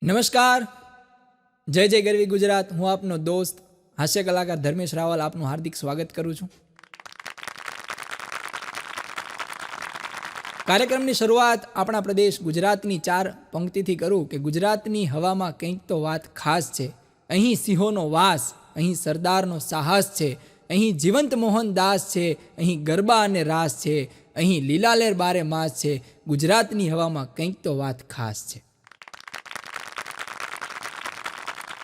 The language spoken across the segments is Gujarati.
નમસ્કાર, જય જય ગરવી ગુજરાત. હું આપનો દોસ્ત હાસ્ય કલાકાર ધર્મેશ રાવલ આપનું હાર્દિક સ્વાગત કરું છું. કાર્યક્રમની શરૂઆત આપણા પ્રદેશ ગુજરાતની 4 પંક્તિથી કરું કે ગુજરાતની હવામાં કંઈક તો વાત ખાસ છે. અહીં સિંહોનો વાસ, અહીં સરદારનો સાહસ છે, અહીં જીવંત મોહનદાસ છે, અહીં ગરબા અને રાસ છે, અહીં લીલાલેર બારે માસ છે. ગુજરાતની હવામાં કંઈક તો વાત ખાસ છે.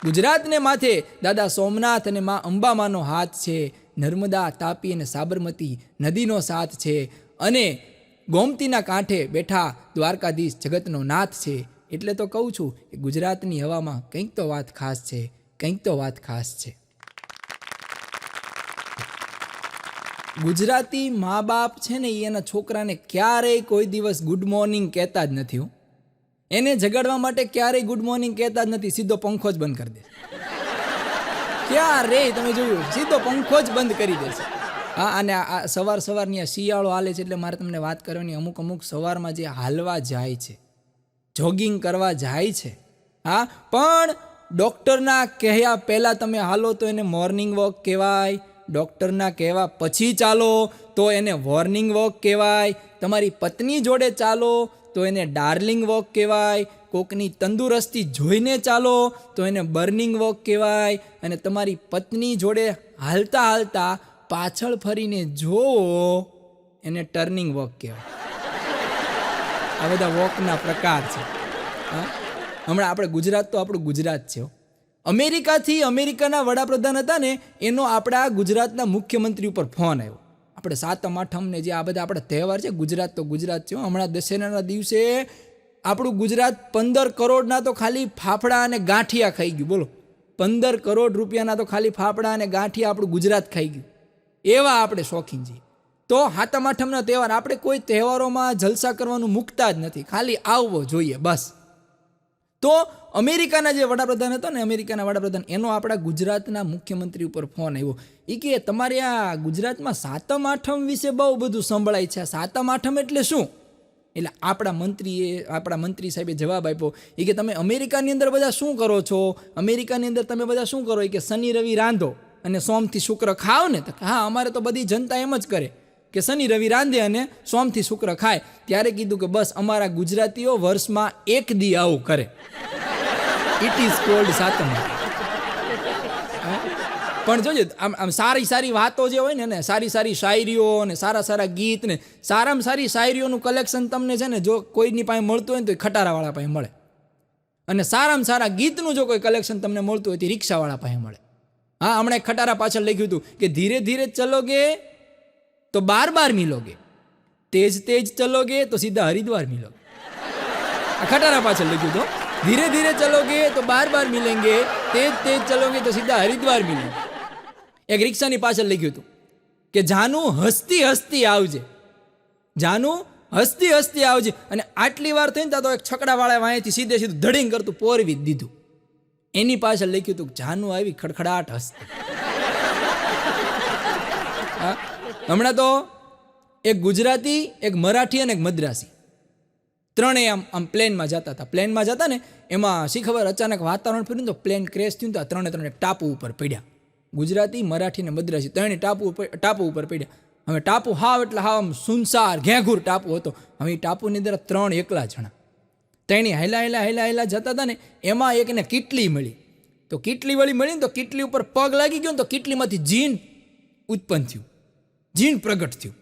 ગુજરાતને માથે દાદા સોમનાથ અને મા અંબામાનો હાથ છે. નર્મદા, તાપી અને સાબરમતી નદીનો સાથ છે અને ગોમતીના કાંઠે બેઠા દ્વારકાધીશ જગતનો નાથ છે. એટલે તો કહું છું કે ગુજરાતની હવામાં કંઈક તો વાત ખાસ છે, કંઈક તો વાત ખાસ છે. ગુજરાતી મા બાપ છે ને એના છોકરાને ક્યારેય કોઈ દિવસ ગુડ મોર્નિંગ કહેતા જ નથી હો. એને જગાડવા માટે ક્યારેય ગુડ મોર્નિંગ કહેતા જ નથી, સીધો પંખો જ બંધ કરી દે. ક્યારેય તમે જોયું, સીધો પંખો જ બંધ કરી દેશે. હા, અને આ સવારની આ શિયાળો હાલે છે એટલે મારે તમને વાત કરવાની. અમુક સવારમાં જે હાલવા જાય છે, જોગિંગ કરવા જાય છે, હા, પણ ડૉક્ટરના કહ્યા પહેલાં તમે હાલો તો એને મોર્નિંગ વોક કહેવાય. ડૉક્ટરના કહેવા પછી ચાલો તો એને વોર્નિંગ વોક કહેવાય. તમારી પત્ની જોડે ચાલો તો એને ડાર્લિંગ વોક કહેવાય. કોકની તંદુરસ્તી જોઈને ચાલો તો એને બર્નિંગ વોક કહેવાય. અને તમારી પત્ની જોડે હાલતા હાલતા પાછળ ફરીને જોવો એને ટર્નિંગ વોક કહેવાય. આ બધા વોકના પ્રકાર છે. હા, હમણાં આપણે ગુજરાત તો આપણું ગુજરાત છે. અમેરિકાથી અમેરિકાના વડાપ્રધાન હતા ને એનો આપણા ગુજરાતના મુખ્યમંત્રી ઉપર ફોન આવ્યો. આપણે સાતમ આઠમ ને જે આ બધા આપણા તહેવાર છે, ગુજરાત તો ગુજરાત છે. હમણાં દશેરાના દિવસે આપણું ગુજરાત 15 કરોડના તો ખાલી ફાફડા અને ગાંઠિયા ખાઈ ગયું. બોલો, 15 કરોડ રૂપિયાના તો ખાલી ફાફડા અને ગાંઠિયા આપણું ગુજરાત ખાઈ ગયું. એવા આપણે શોખીન છીએ. તો સાતમ આઠમના તહેવાર આપણે કોઈ તહેવારોમાં જલસા કરવાનું મૂકતા જ નથી, ખાલી આવવો જોઈએ બસ. તો અમેરિકાના જે વડાપ્રધાન હતો ને, અમેરિકાના વડાપ્રધાન, એનો આપણા ગુજરાતના મુખ્યમંત્રી ઉપર ફોન આવ્યો. એ કે તમારે આ ગુજરાતમાં સાતમ આઠમ વિશે બહુ બધું સંભળાય છે. સાતમ આઠમ એટલે શું? એટલે આપણા મંત્રી સાહેબે જવાબ આપ્યો. એ કે તમે અમેરિકાની અંદર બધા શું કરો છો? અમેરિકાની અંદર તમે બધા શું કરો? એ કે શનિ રવિ રાંધો અને સોમથી શુક્ર ખાઓ ને. તો હા, અમારે તો બધી જનતા એમ જ કરે કે શનિ રવિ રાંધે અને સોમથી શુક્ર ખાય. ત્યારે કીધું કે બસ અમારા ગુજરાતીઓ વર્ષમાં 1 દી આવું કરે. ઇટ ઇઝ કોલ્ડ સાતમ. પણ જોજો, આમ સારી વાતો જે હોય ને, સારી શાયરીઓ ને સારા ગીત ને સારામાં સારી શાયરીઓનું કલેક્શન તમને છે ને જો કોઈની પાસે મળતું હોય ને તો એ ખટારાવાળા પાસે મળે. અને સારામાં સારા ગીતનું જો કોઈ કલેક્શન તમને મળતું હોય તો રિક્ષાવાળા પાસે મળે. હા, હમણાં એક ખટારા પાછળ લખ્યું હતું કે ધીરે ધીરે ચલોગે તો 12 મિલોગે, તેજ ચલોગે તો સીધા હરિદ્વાર મિલોગે. આ ખટારા પાછળ લખ્યું હતું. ધીરે ધીરે ચલોગે તો 12 મિલેંગે, તેજ ચલોગે તો સીધા હરિદ્વાર મિલેંગે. એક રિક્ષાની પાછળ લખ્યું હતું કે જાનું હસતી હસતી આવજે, જાનું હસતી હસતી આવજે. અને આટલી વાર થઈને તો એક છકડાવાળા વાંયથી સીધું ધડીંગ કરતું પોરવી જ દીધું. એની પાછળ લખ્યું હતું જાનું આવી ખડખડાટ હસતી. હમણાં તો એક ગુજરાતી, એક મરાઠી અને એક મદ્રાસી ત્રણેય આમ પ્લેનમાં જતા હતા. પ્લેનમાં જતા ને એમાં શી ખબર અચાનક વાતાવરણ ફર્યું તો પ્લેન ક્રેશ થયું. તો આ ત્રણે ટાપુ ઉપર પડ્યા. ગુજરાતી, મરાઠી અને મદ્રાસી ત્રણે ટાપુ ઉપર પડ્યા. હવે ટાપુ હાવ એટલે હાવ આમ સુનસાર ઘેઘૂર ટાપુ હતો. હવે એ ટાપુની અંદર 3 એકલા જણા. તેણી હેલા જતા હતા ને એમાં એકને કીટલી મળી. તો કીટલી વળી મળી ને તો કીટલી ઉપર પગ લાગી ગયો ને તો કીટલીમાંથી જીન ઉત્પન્ન થયું, જીન પ્રગટ થયું.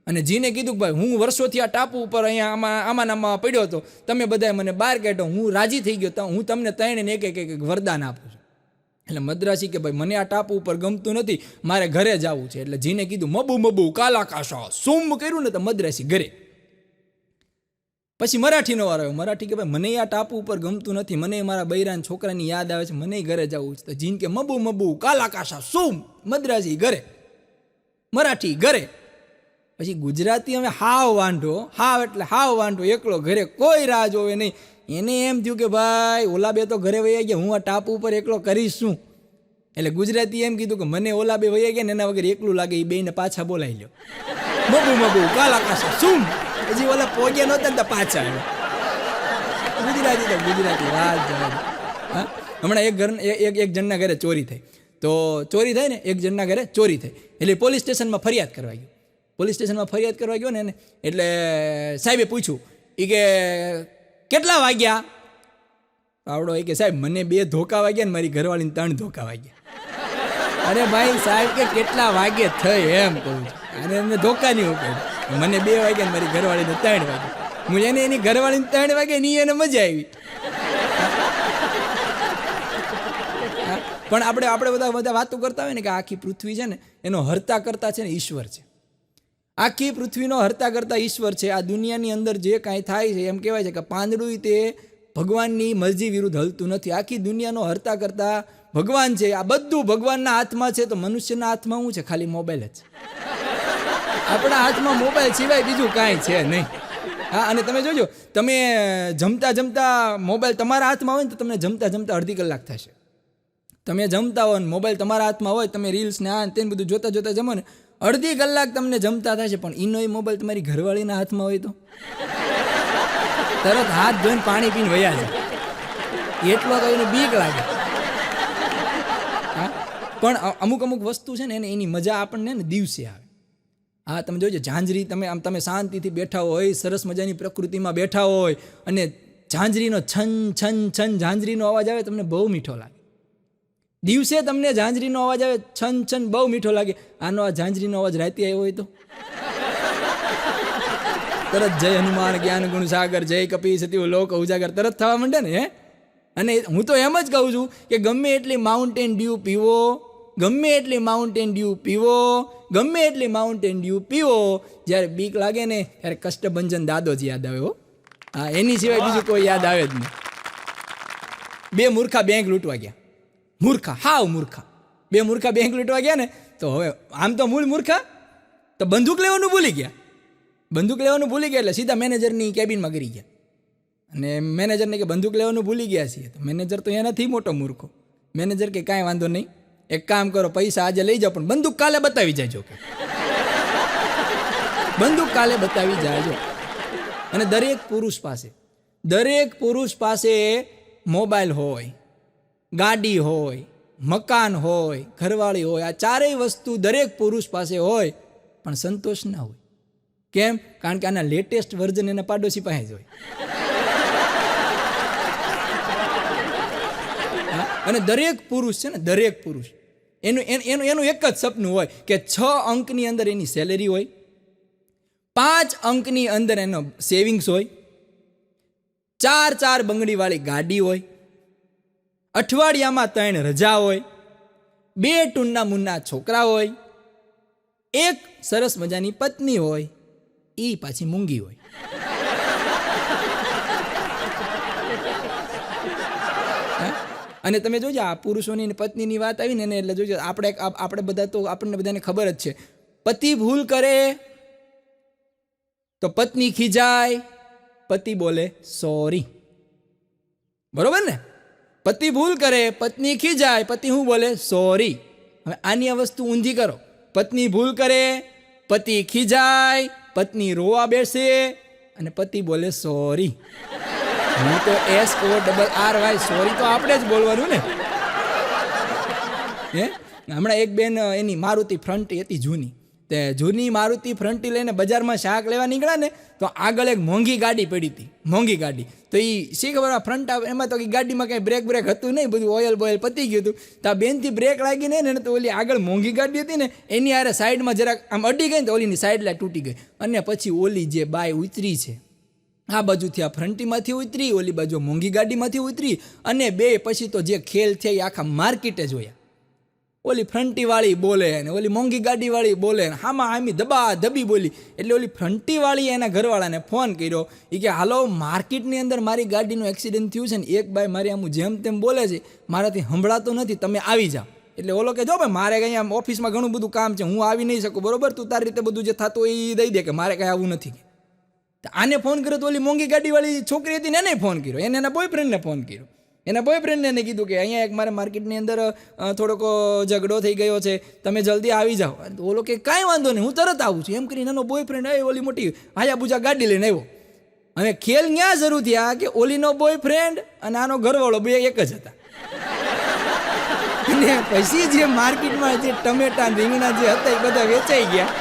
અને જીને કીધું કે ભાઈ હું વર્ષોથી આ ટાપુ ઉપર અહીંયા આમાં પડ્યો હતો, તમે બધાએ મને બહાર કાઢો, હું રાજી થઈ ગયો, હું તમને ત્રણેયને એક વરદાન આપું છું. એટલે મદ્રાસી કે ભાઈ મને આ ટાપુ ઉપર ગમતું નથી, મારે ઘરે જવું છે. એટલે જીને કીધું મબુ કાલા કાશા સુમ કર્યું ને તો મદ્રાસી ઘરે. પછી મરાઠીનો વાર આવ્યો. મરાઠી કે ભાઈ મને આ ટાપુ ઉપર ગમતું નથી, મને મારા બૈરાન છોકરાની યાદ આવે છે, મને ઘરે જવું છે. તો જીન કે મબુ કાલા કાશા સુમ. મદ્રાસી ઘરે, મરાઠી ઘરે. પછી ગુજરાતી હવે હાવ વાંઢો એકલો ઘરે, કોઈ રાહ જોવે નહીં. એને એમ થયું કે ભાઈ ઓલા બે તો ઘરે વહી ગયા, હું આ ટાપુ ઉપર એકલો કરીશ શું? એટલે ગુજરાતી એમ કીધું કે મને ઓલા બે વહી ગયા ને એના વગર એકલું લાગે, એ બેને પાછા બોલાવી લ્યો. મબુ કાલા કાશા સુમ. પછી ઓલા પોગ્યા નહોતા ને પાછા આવ્યા. ગુજરાતી વાત જવા દે. હા, હમણાં એક જણના ઘરે ચોરી થઈ. તો ચોરી થઈ ને, એક જણના ઘરે ચોરી થઈ એટલે પોલીસ સ્ટેશનમાં ફરિયાદ કરવા ગયો. પોલીસ સ્ટેશનમાં ફરિયાદ કરવા ગયો ને એટલે સાહેબે પૂછ્યું એ કે કેટલા વાગ્યા? આવડો એ કે સાહેબ મને 2 ધોકા વાગ્યા ને મારી ઘરવાળીને 3 ધોકા વાગ્યા. અરે ભાઈ સાહેબ કે કેટલા વાગે થઈ એમ કહું છું, અને એમને ધોકા નહીં ઉપાડ્યું. મને 2 વાગ્યા ને મારી ઘરવાળીને 3 વાગ્યા. હું એને એની ઘરવાળીને 3 વાગે ની એને મજા આવી. પણ આપણે બધા વાતો કરતા હોય ને કે આખી પૃથ્વી છે ને એનો હરતા કરતા છે ને ઈશ્વર છે. આખી પૃથ્વીનો હરતા કરતા ઈશ્વર છે. આ દુનિયાની અંદર જે કાંઈ થાય છે એમ કહેવાય છે કે પાંદડું તે ભગવાનની મરજી વિરુદ્ધ હલતું નથી. આખી દુનિયાનો હરતા કરતા ભગવાન છે. આ બધું ભગવાનના હાથમાં છે. તો મનુષ્યના હાથમાં શું છે? ખાલી મોબાઈલ જ. આપણા હાથમાં મોબાઈલ સિવાય બીજું કાંઈ છે નહીં. હા, અને તમે જોજો, તમે જમતા મોબાઈલ તમારા હાથમાં હોય ને તો તમને જમતા અડધી કલાક થશે. તમે જમતા હોય ને મોબાઈલ તમારા હાથમાં હોય, તમે રીલ્સ ને આ તેને બધું જોતા જમો ને અડધી કલાક તમને જમતા થશે. પણ એનો મોબાઈલ તમારી ઘરવાળીના હાથમાં હોય તો તરત હાથ ધોઈને પાણી પીને વયા જાય. એટલો તો એને બીક લાગે. હા, પણ અમુક વસ્તુ છે ને એની મજા આપણને ને દિવસે આવે. હા, તમે જોજો ઝાંઝરી, તમે શાંતિથી બેઠા હોય, સરસ મજાની પ્રકૃતિમાં બેઠા હોય અને ઝાંઝરીનો છન છન છન ઝાંઝરીનો અવાજ આવે, તમને બહુ મીઠો લાગે. દિવસે તમને ઝાંઝરીનો અવાજ આવે છન છન, બહુ મીઠો લાગે. આનો આ ઝાંઝરીનો અવાજ રાતે આવ્યો હોય તો તરત જય હનુમાન જ્ઞાન ગુણ સાગર, જય કપી સતી લોક ઉજાગર તરત થવા માંડે ને. હે, અને હું તો એમ જ કહું છું કે ગમે એટલી માઉન્ટેન ડ્યુ પીવો, ગમે એટલી માઉન્ટેન ડ્યુ પીવો, ગમે એટલી માઉન્ટેન ડ્યુ પીવો, જ્યારે બીક લાગે ને ત્યારે કષ્ટભંજન દાદો જ યાદ આવે. હો, હા, એની સિવાય બીજું કોઈ યાદ આવે જ નહીં. 2 મૂર્ખા બેંક લૂંટવા ગયા. મૂર્ખા, હાવ મૂર્ખા. 2 મૂર્ખા બેંક લૂંટવા ગયા ને તો હવે આમ તો મૂળ મૂર્ખા તો બંદૂક લેવાનું ભૂલી ગયા. એટલે સીધા મેનેજરની કેબિનમાં કરી ગયા. અને મેનેજરને કે બંદૂક લેવાનું ભૂલી ગયા છીએ. તો મેનેજર તો એનાથી મોટો મૂર્ખો. મેનેજર કે કાંઈ વાંધો નહીં, એક કામ કરો, પૈસા આજે લઈ જાઓ પણ બંદૂક કાલે બતાવી જાજો. બંદૂક કાલે બતાવી જાજો. અને દરેક પુરુષ પાસે મોબાઈલ હોય, ગાડી હોય, મકાન હોય, ઘરવાળી હોય, આ ચારેય વસ્તુ દરેક પુરુષ પાસે હોય, પણ સંતોષ ના હોય. કેમ? કારણ કે આના લેટેસ્ટ વર્ઝન એના પાડોશી પાસે જ હોય. અને દરેક પુરુષ છે ને, દરેક પુરુષ એનું એક જ સપનું હોય કે 6 અંકની અંદર એની સેલેરી હોય, 5 અંકની અંદર એનો સેવિંગ્સ હોય, 4 બંગડીવાળી ગાડી હોય, અઠવાડિયામાં 3 રજા હોય, 2 ટૂનના મુન્ના છોકરા હોય, 1 સરસ મજાની પત્ની હોય, એ પાછી મૂંગી હોય. અને તમે જોજો આ પુરુષોની પત્નીની વાત આવી ને એટલે જોજો આપણે બધા તો આપણને બધાને ખબર જ છે, પતિ ભૂલ કરે તો પત્ની ખીજાય, પતિ બોલે સોરી. બરોબર ને? પતિ ભૂલ કરે, પત્ની ખીજાય, પતિ શું બોલે? સોરી. હવે આની આ વસ્તુ ઊંધી કરો. પત્ની ભૂલ કરે, પતિ ખીજાય, પત્ની રોવા બેસે અને પતિ બોલે સોરી. હું તો SORRY સોરી તો આપણે જ બોલવાનું ને. હે, હમણાં એક બેન એની મારુતિ ફ્રન્ટી હતી જૂની મારુતિ ફ્રન્ટી લઈને બજારમાં શાક લેવા નીકળ્યા ને તો આગળ એક મોંઘી ગાડી પડી હતી, મોંઘી ગાડી. તો એ શી ખબર ફ્રન્ટ એમાં તો ગાડીમાં કંઈ બ્રેક હતું નહીં, બધું ઓઇલ પતી ગયું હતું. તો આ બેનથી બ્રેક લાગી નહીં ને તો ઓલી આગળ મોંઘી ગાડી હતી ને એની હારે સાઈડમાં જરાક આમ અડી ગઈ ને તો ઓલીની સાઈડ લાઈટ તૂટી ગઈ. અને પછી ઓલી જે બાય ઉતરી છે આ બાજુથી આ ફ્રન્ટીમાંથી ઉતરી, ઓલી બાજુ મોંઘી ગાડીમાંથી ઉતરી, અને બે પછી તો જે ખેલ છે એ આખા માર્કેટે જોયા. ઓલી ફ્રન્ટીવાળી બોલે ને ઓલી મોંઘી ગાડીવાળી બોલે ને હામી ધબી બોલી. એટલે ઓલી ફ્રન્ટીવાળી એના ઘરવાળાને ફોન કર્યો, એ કે હાલો માર્કેટની અંદર મારી ગાડીનું એક્સિડન્ટ થયું છે ને એક બાય મારી આમ જેમ તેમ બોલે છે, મારાથી સંભળાતું નથી, તમે આવી જાઓ. એટલે ઓલો કે જો ભાઈ મારે કંઈ આમ ઓફિસમાં ઘણું બધું કામ છે, હું આવી નહીં શકું, બરોબર, તું તારી રીતે બધું જે થતું એ દઈ દે, કે મારે કંઈ આવવું નથી. આને ફોન કર્યો તો ઓલી મોંઘી ગાડીવાળી છોકરી હતી ને એને ફોન કર્યો, એને એના બોયફ્રેન્ડને ફોન કર્યો. એના બોયફ્રેન્ડને એને કીધું કે અહીંયા એક મારે માર્કેટની અંદર થોડોક ઝઘડો થઈ ગયો છે, તમે જલ્દી આવી જાઓ. ઓલો કે કાંઈ વાંધો નહીં, હું તરત આવું છું. એમ કરીને એનો બોયફ્રેન્ડ આવ્યો, ઓલી મોટી હાયા બુજા ગાડી લઈને આવ્યો. હવે ખેલ ક્યાં શરૂ થયા કે ઓલીનો બોયફ્રેન્ડ અને આનો ઘરવાળો બે એક જ હતા. અને પછી જે માર્કેટમાં જે ટમેટા રીંગણા જે હતા એ બધા વેચાઈ ગયા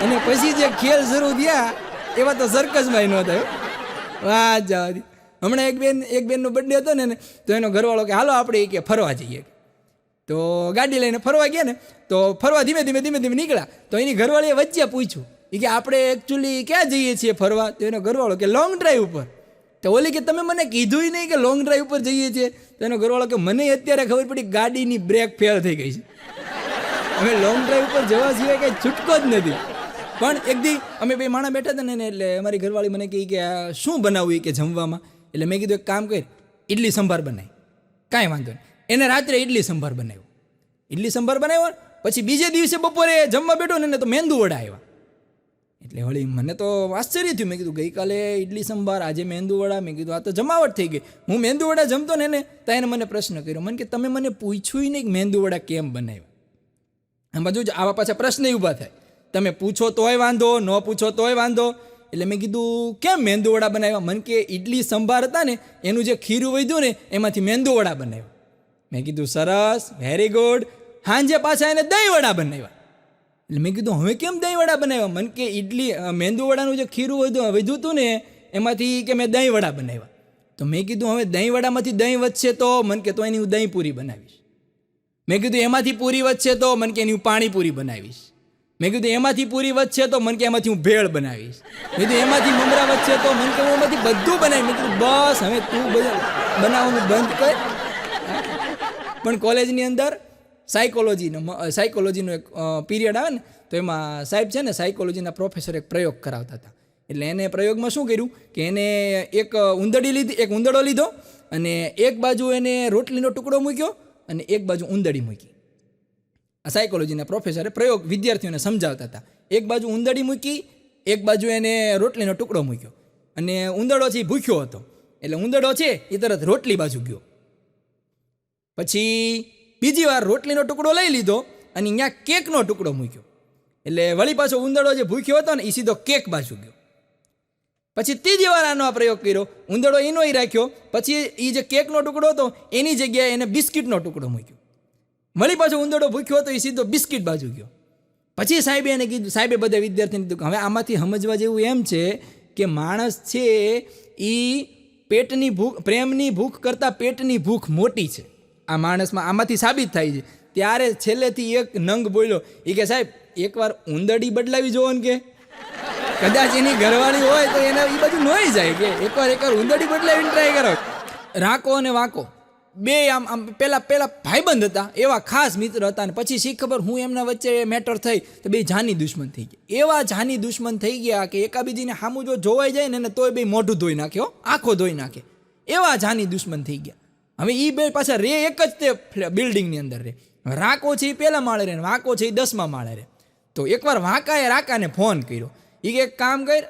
અને પછી જે ખેલ શરૂ થયા એવા તો સર્કસમાં ન થયો. વાહ જવા દે. હમણાં એક બેનનો બર્થડે હતો ને તો એનો ઘરવાળો કે હાલો આપણે કે ફરવા જઈએ. તો ગાડી લઈને ફરવા ગયા ને તો ફરવા ધીમે ધીમે નીકળ્યા તો એની ઘરવાળીએ વચ્ચે પૂછ્યું એ કે આપણે એકચ્યુઅલી ક્યાં જઈએ છીએ ફરવા? તો એનો ઘરવાળો કે લોંગ ડ્રાઈવ ઉપર. તો ઓલી કે તમે મને કીધું નહીં કે લોંગ ડ્રાઈવ ઉપર જઈએ છીએ. તો એનો ઘરવાળો કે મને અત્યારે ખબર પડી ગાડીની બ્રેક ફેલ થઈ ગઈ છે, અમે લોંગ ડ્રાઈવ ઉપર જવા સિવાય કંઈ છૂટકો જ નથી. પણ એક દી અમે બે માણા બેઠા હતા ને એટલે અમારી ઘરવાળી મને કહી કે શું બનાવવું કે જમવામાં. એટલે મેં કીધું એક કામ કર, ઇડલી સંભાર બનાવી. કાંઈ વાંધો નહીં. એને રાત્રે ઇડલી સંભાર બનાવ્યો. પછી બીજે દિવસે બપોરે જમવા બેઠો ને તો મેંદુ વડા આવ્યા. એટલે વળી મને તો આશ્ચર્ય થયું. મેં કીધું ગઈકાલે ઇડલી સંભાર, આજે મેંદુ વડા. મેં કીધું આ તો જમાવટ થઈ ગઈ. હું મેંદુ વડા જમતો ને તો એને મને પ્રશ્ન કર્યો, મને કે તમે મને પૂછ્યું નહીં કે મેંદુ વડા કેમ બનાવ્યા. આમાં જો આવા પાછા પ્રશ્ન ઊભા થાય. તમે પૂછો તોય વાંધો, ન પૂછો તોય વાંધો. એટલે મેં કીધું કેમ મેંદુ વડા બનાવ્યા? મને કે ઇડલી સંભાર હતા ને એનું જે ખીરું વધ્યું ને એમાંથી મેંદુ વડા બનાવ્યા. મેં કીધું સરસ, વેરી ગુડ. હાંજે પાછા એને દહીં વડા બનાવ્યા. એટલે મેં કીધું હવે કેમ દહીં વડા બનાવ્યા? મને કે ઇડલી મેંદુ વડાનું જે ખીરું વધ્યું હતું ને એમાંથી કે મેં દહીં વડા બનાવ્યા. તો મેં કીધું હવે દહીં વડામાંથી દહીં વધશે તો? મને કે તો એની હું દહીં પૂરી બનાવીશ. મેં કીધું એમાંથી પૂરી વધશે તો? મને કે એની હું પાણીપુરી બનાવીશ. મેં કીધું એમાંથી પૂરી વધશે તો? મને કે એમાંથી હું ભેળ બનાવીશ. મેં કીધું એમાંથી મમરા વધશે તો? મને કે હું એમાંથી બધું બનાવી. મેં કીધું બસ હવે તું બધું બનાવવાનું બંધ કર. પણ કોલેજની અંદર સાયકોલોજીનો એક પીરિયડ આવે ને તો એમાં સાહેબ છે ને સાયકોલોજીના પ્રોફેસર એક પ્રયોગ કરાવતા હતા. એટલે એને પ્રયોગમાં શું કર્યું કે એને એક ઉંદરડો લીધો અને એક બાજુ એને રોટલીનો ટુકડો મૂક્યો અને એક બાજુ ઉંદરડી મૂકી. આ સાયકોલોજીના પ્રોફેસરે પ્રયોગ વિદ્યાર્થીઓને સમજાવતા હતા. એક બાજુ ઉંદરડી મૂકી, એક બાજુ એને રોટલીનો ટુકડો મૂક્યો અને ઉંદરડો છે એ ભૂખ્યો હતો. એટલે ઉંદરડો છે એ તરત રોટલી બાજુ ગયો. પછી બીજી વાર રોટલીનો ટુકડો લઈ લીધો અને અહીંયા કેકનો ટુકડો મૂક્યો. એટલે વળી પાછો ઉંદરડો જે ભૂખ્યો હતો ને એ સીધો કેક બાજુ ગયો. પછી ત્રીજી વાર આનો આ પ્રયોગ કર્યો. ઉંદરડો એનો રાખ્યો. પછી એ જે કેકનો ટુકડો હતો એની જગ્યાએ એને બિસ્કિટનો ટુકડો મૂક્યો. વળી પાછો ઉંદરડો ભૂખ્યો હતો એ સીધો બિસ્કિટ બાજુ ગયો. પછી સાહેબે એને કીધું, સાહેબે બધા વિદ્યાર્થીને કીધું હવે આમાંથી સમજવા જેવું એમ છે કે માણસ છે એ પેટની ભૂખ, પ્રેમની ભૂખ કરતાં પેટની ભૂખ મોટી છે આ માણસમાં. આમાંથી સાબિત થાય છે. ત્યારે છેલ્લેથી એક નંગ બોલ્યો એ કે સાહેબ એકવાર ઉંદરડી બદલાવી જોવો ને કે કદાચ એની ઘરવાળી હોય તો એને એ બધું નોઈ જાય કે એકવાર ઉંદરડી બદલાવીને ટ્રાય કરો. રાકો અને વાકો બે આમ પેલા ભાઈબંધ હતા, એવા ખાસ મિત્ર હતા. અને પછી શી ખબર હું એમના વચ્ચે મેટર થઈ તો બે જાની દુશ્મન થઈ ગયા. એવા જાની દુશ્મન થઈ ગયા કે એકાબીજીને સામું જો જોવાઈ જાય ને તોય બે મોઢું ધોઈ નાખ્યો, આંખો ધોઈ નાખે. એવા જાની દુશ્મન થઈ ગયા. હવે એ બે પાછા રે એક જ તે બિલ્ડિંગની અંદર રે. રાકો છે એ પહેલા માળે રહે, વાંકો છે એ 10મા માળે રહે. તો એકવાર વાંકાએ રાકાને ફોન કર્યો. એ કે એક કામ કર,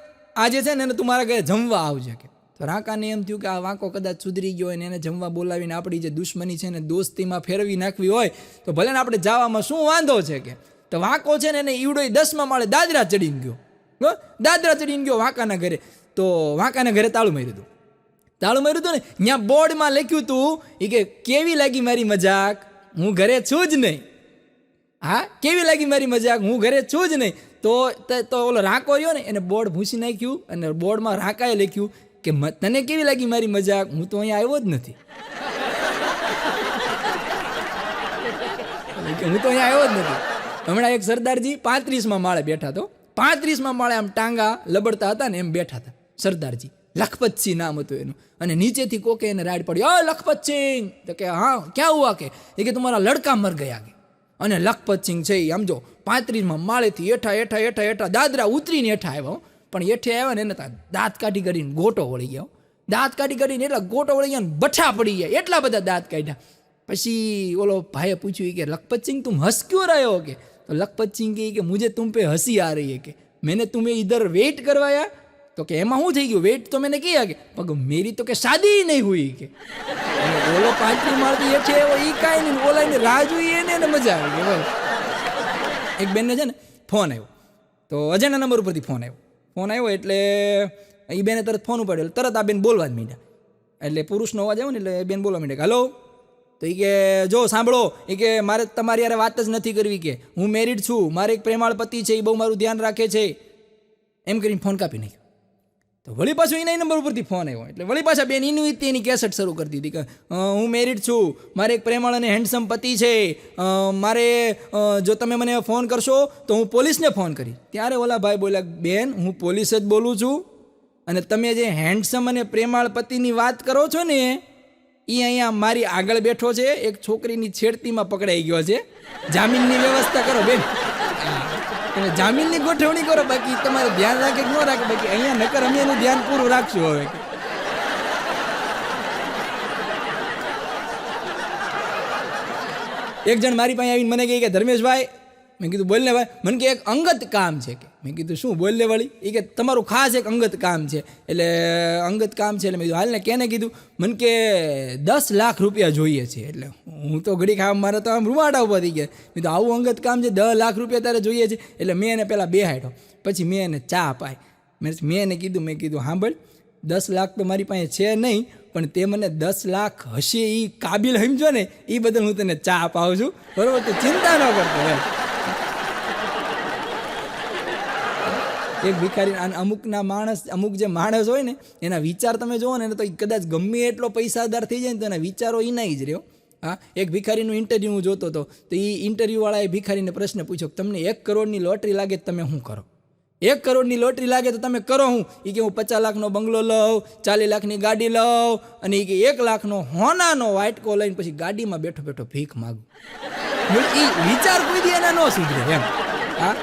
આજે છે ને તું મારા ઘરે જમવા આવજે કે. તો રાકાને એમ થયું કે આ વાંકો કદાચ સુધરી ગયો હોય ને એને જમવા બોલાવીને આપણી જે દુશ્મની છે ને દોસ્તીમાં ફેરવી નાખવી હોય તો ભલે ને આપણે જવામાં શું વાંધો છે કે. તો વાંકો છે ને એને ઈવડો 10મા માળે દાદરા ચડીને ગયો. વાંકાના ઘરે. તો વાંકાના ઘરે તાળું માર્યું હતું ને ત્યાં બોર્ડમાં લખ્યું હતું એ કે કેવી લાગી મારી મજાક, હું ઘરે છું જ નહીં. હા, કેવી લાગી મારી મજાક, હું ઘરે છું જ નહીં. તો ઓલો રાકો રહ્યો ને એને બોર્ડ ભૂંસી નાખ્યું અને બોર્ડમાં રાકાએ લખ્યું કે તને કેવી લાગી મારી મજાક, હું તો અહીંયા આવ્યો જ નથી. હમણાં એક સરદારજી 35મા માળે બેઠા હતો. 35મા માળે આમ ટાંગા લબડતા હતા ને એમ બેઠા હતા સરદારજી. લખપતસિંહ નામ હતું એનું. અને નીચેથી કોકે એને રાડ પડી, લખપતસિંહ. તો કે હા ક્યાં હુઆ કે તમારા લડકા મર ગયા કે. અને લખપતસિંહ છે આમ જો 35મા માળેથી હેઠા દાદરા ઉતરીને હેઠા આવ્યો. પણ હેઠે આવ્યા ને એને દાંત કાઢી કરીને ગોટો વળી ગયો. દાંત કાઢી કરીને એટલા ગોટો વળી ગયા ને બઠા પડી ગયા, એટલા બધા દાંત કાઢ્યા. પછી ઓલો ભાઈએ પૂછ્યું કે લખપતસિંહ તુમ હંસ ક્यों रहे हो કે. તો લખપતસિંહ કે મુझे तुम पे हंसी आ रही है કે मैंने तुम्हें इधर वेट करवाया. તો કે એમાં શું થઈ ગયું, વેટ તો મેને કિયા કે પણ મેરી તો કે શાદી નહીં હુઈ કે. ઓલો 35 માળથી હેઠે આવ્યો એ કાંઈ નહીં, ઓલાની રાહ જોઈએ એને મજા આવી ગઈ. એક બેનને છે ને ફોન આવ્યો. તો અજાણા નંબર ઉપરથી ફોન આવ્યો એટલે એ બેને તરત ફોન ઉપાડ્યો, તરત આ બેન બોલવા જ માંડ્યા. એટલે પુરુષનો અવાજ આવ્યો ને એટલે બેન બોલવા માંડ્યા, હલો. તો એ કે જો સાંભળો, એ કે મારે તમારી યારે વાત જ નથી કરવી, કે હું મેરિડ છું, મારે એક પ્રેમાળ પતિ છે, એ બહુ મારું ધ્યાન રાખે છે, એમ કરીને ફોન કાપી નાખ્યો. તો વળી પાછો એના નંબર ઉપરથી ફોન આવ્યો, એટલે વળી પાછા બેન એની કેસેટ શરૂ કરી દીધી કે હું મેરિડ છું, મારે એક પ્રેમાળ અને હેન્ડસમ પતિ છે, મારે જો તમે મને ફોન કરશો તો હું પોલીસને ફોન કરી. ત્યારે ઓલા ભાઈ બોલ્યા, બેન હું પોલીસ જ બોલું છું, અને તમે જે હેન્ડસમ અને પ્રેમાળ પતિની વાત કરો છો ને એ અહીંયા મારી આગળ બેઠો છે, એક છોકરીની છેડતીમાં પકડાઈ ગયો છે, જામીનની વ્યવસ્થા કરો બેન, તમે જામીનની ગોઠવણી કરો, બાકી તમારે ધ્યાન રાખે કે ન રાખે, બાકી અહીંયા નકર અમે એનું ધ્યાન પૂરું રાખશું. હવે એક જણ મારી પાસે આવીને મને કહે કે ધર્મેશભાઈ, મેં કીધું બોલ ને ભાઈ, મને કે એક અંગત કામ છે, કે મેં કીધું શું બોલ લે વળી, એ કે તમારું ખાસ એક અંગત કામ છે. એટલે અંગત કામ છે એટલે મેં કીધું હાલ ને, કેને કીધું, મને કે 10 લાખ રૂપિયા જોઈએ છે. એટલે હું તો ઘડી ખાવા, મારે તો આમ રૂવાડા ઉભા થઈ ગયા. મેં તો આવું અંગત કામ છે, 10 લાખ રૂપિયા તારે જોઈએ છે. એટલે મેં એને પહેલાં બેહાડ્યો, પછી મેં એને ચા પાઈ. મેં એને કીધું, મેં કીધું સાંભળ, 10 લાખ તો મારી પાસે છે નહીં, પણ તે મને 10 લાખ હશે એ કાબિલ સમજો ને, એ બદલ હું તને ચા પાઉં છું, બરાબર, તો ચિંતા ન કરતો. એક ભિખારી, અમુકના માણસ, અમુક જે માણસ હોય ને એના વિચાર તમે જુઓ ને તો કદાચ ગમે એટલો પૈસાદાર થઈ જાય ને તો એના વિચારો એના જ રહ્યો. હા, એક ભિખારીનું ઇન્ટરવ્યૂ હું જોતો હતો, તો એ ઇન્ટરવ્યૂવાળાએ ભિખારીને પ્રશ્ન પૂછ્યો, તમને 1 કરોડની લોટરી લાગે તો તમે શું કરો? 1 કરોડની લોટરી લાગે તો તમે કરો હું? એ કે હું 50 લાખનો બંગલો લઉં, 40 લાખની ગાડી લઉં, અને એ કે 1 લાખનો હોનાનો વાટકો લઈને પછી ગાડીમાં બેઠો બેઠો ભીખ માગું. એ વિચાર કોઈ દી એના ન સુધરે એમ. હા,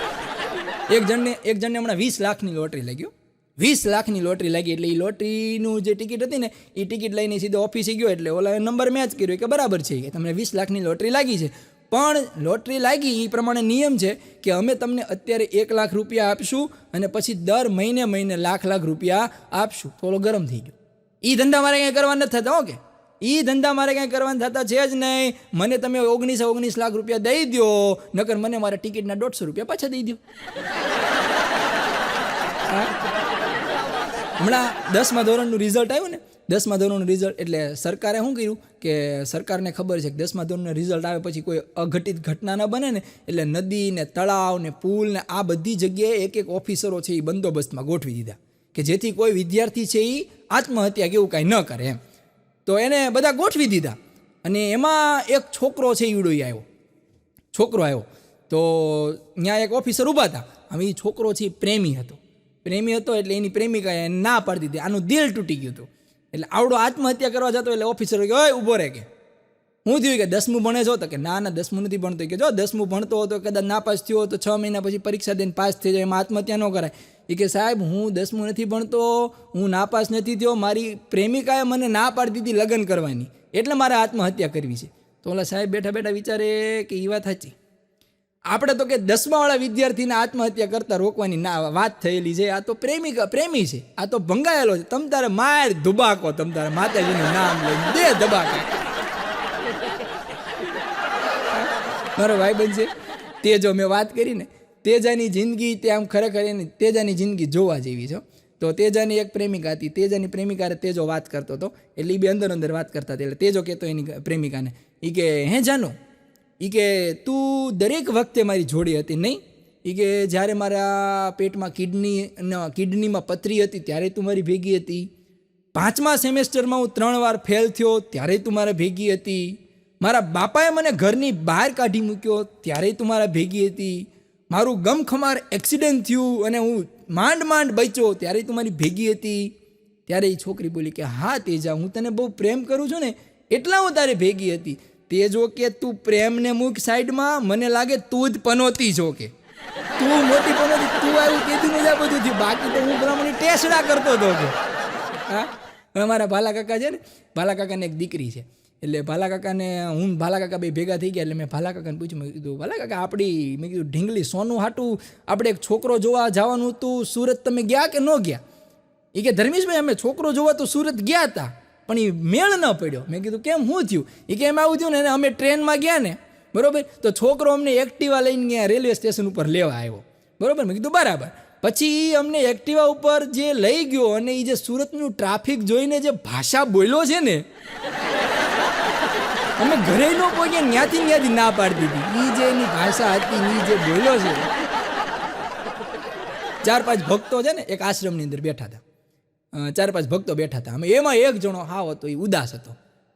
એક જણને હમણાં 20 લાખની લોટરી લાગ્યો, 20 લાખની લોટરી લાગી. એટલે એ લોટરીનું જે ટિકિટ હતી ને એ ટિકિટ લઈને સીધો ઓફિસે ગયો, એટલે ઓલા નંબર મેચ કર્યો કે બરાબર છે, કે તમને 20 લાખની લોટરી લાગી છે, પણ લોટરી લાગી એ પ્રમાણે નિયમ છે કે અમે તમને અત્યારે 1 લાખ રૂપિયા આપશું અને પછી દર મહિને લાખ રૂપિયા આપશું. થોડો ગરમ થઈ ગયો. એ ધંધા મારે કંઈ કરવા નથી થતા, ઓકે, એ ધંધા મારે કંઈ કરવાના થતા છે જ નહીં. મને તમે 19 લાખ રૂપિયા દઈ દો, નકર મને મારા ટિકિટના 150 રૂપિયા પાછા દઈ દો. હમણાં 10મા ધોરણનું રિઝલ્ટ આવ્યું ને, 10મા ધોરણનું રિઝલ્ટ, એટલે સરકારે શું કર્યું કે સરકારને ખબર છે કે 10મા ધોરણનું રિઝલ્ટ આવે પછી કોઈ અઘટિત ઘટના ન બને ને, એટલે નદી ને તળાવ ને પુલ ને આ બધી જગ્યાએ એક ઓફિસરો છે એ બંદોબસ્તમાં ગોઠવી દીધા, કે જેથી કોઈ વિદ્યાર્થી છે એ આત્મહત્યા કે એવું કાંઈ ન કરે એમ. તો એને બધા ગોઠવી દીધા, અને એમાં એક છોકરો છે ઈવડોઈ આવ્યો, છોકરો આવ્યો, તો ત્યાં એક ઓફિસર ઊભા હતા. હવે એ છોકરો છે પ્રેમી હતો, એટલે એની પ્રેમિકાએ ના પાડી દીધી, આનું દિલ તૂટી ગયું હતું. એટલે આવડો આત્મહત્યા કરવા જતો, એટલે ઓફિસર કે ઓય ઊભો રહે, કે હું થયું, કે 10મું ભણે છો? તો કે ના 10મું નથી ભણતો. કે જો 10મું ભણતો હતો, કદાચ નાપાસ થયો તો 6 મહિના પછી પરીક્ષા દઈને પાસ થઈ જાય, એમાં આત્મહત્યા ન કરાય. એ કે સાહેબ હું 10મું નથી ભણતો, હું નાપાસ નથી થયો, મારી પ્રેમિકાએ મને ના પાડી દીધી લગ્ન કરવાની, એટલે મારે આત્મહત્યા કરવી છે. તો ઓલા સાહેબ બેઠા બેઠા વિચારે કે એ વાત સાચી, આપણે તો કે 10માવાળા વિદ્યાર્થીને આત્મહત્યા કરતા રોકવાની ના વાત થયેલી છે, આ તો પ્રેમી છે, આ તો ભંગાયેલો છે, તમ તારે માર ધુબાકો, તમ તારે માતાજીનું નામ લઈને દે ધબાકા. મારો ભાઈબંધ છે તેજો, મેં વાત કરી ને તેજાની જિંદગી, તે આમ ખરેખર એની તેજાની જિંદગી જોવા જેવી છે. તો તેજાની એક પ્રેમિકા હતી, તેજાની પ્રેમિકાને તેજો વાત કરતો હતો, એટલે એ બે અંદર વાત કરતા હતા. એટલે તેજો કહેતો એની પ્રેમિકાને, એ કે હે જાનો, એ કે તું દરેક વખતે મારી જોડી હતી નહીં, એ કે જ્યારે મારા પેટમાં કિડનીમાં પથરી હતી ત્યારે તું મારી ભેગી હતી, 5મા સેમેસ્ટરમાં હું 3 વાર ફેલ થયો ત્યારે તું મારા ભેગી હતી, મારા બાપાએ મને ઘરની બહાર કાઢી મૂક્યો ત્યારે તું મારા ભેગી હતી, મારું ગમખમાર એક્સિડન્ટ થયું અને હું માંડ બચ્યો ત્યારે તું મારી ભેગી હતી. ત્યારે એ છોકરી બોલી કે હા તેજા, હું તને બહુ પ્રેમ કરું છું ને એટલા હું તારી ભેગી હતી. તેજો કે તું પ્રેમને મૂક સાઈડમાં, મને લાગે તું જ પનોતી છો, કે તું મોટી પનોતી, તું આવ્યું તેથી જ આ બધું થયું, બાકી તો હું બ્રાહ્મણી ટેસડા કરતો હતો. કે હા, અમારા ભાલા કાકા છે ને, ભાલા કાકાને એક દીકરી છે, એટલે ભાલા કાકાને ભાલા કાકા બે ભેગા થઈ ગયા. એટલે મેં ભાલા કાકાને પૂછ્યું, મેં કીધું ભાલા કાકા મેં કીધું ઢીંગલી સોનું હાટું આપણે એક છોકરો જોવા જવાનું હતું, સુરત તમે ગયા કે ન ગયા? એ કે ધર્મેશભાઈ અમે છોકરો જોવા તો સુરત ગયા હતા, પણ એ મેળ ન પડ્યો. મેં કીધું કેમ, શું થયું? એ કે એમ આવું થયું ને, અમે ટ્રેનમાં ગયા ને, બરાબર, તો છોકરો અમને એક્ટિવા લઈને ગયા રેલવે સ્ટેશન ઉપર લેવા આવ્યો, બરાબર. મેં કીધું બરાબર, પછી ઈ અમને એક્ટિવા ઉપર જે લઈ ગયો અને એ જે સુરતનું ટ્રાફિક જોઈને જે ભાષા બોલ્યો છે ને, અમે ઘરે ન પહોંચીએ ત્યાંથી ના પાડતી હતી. એ જે એની ભાષા હતી, એ જે બોલ્યો છે. 4-5 ભક્તો છે ને એક આશ્રમની અંદર બેઠા હતા. 4-5 ભક્તો બેઠા હતા. અમે એમાં એક જણો હાવ હતો, એ ઉદાસ હતો.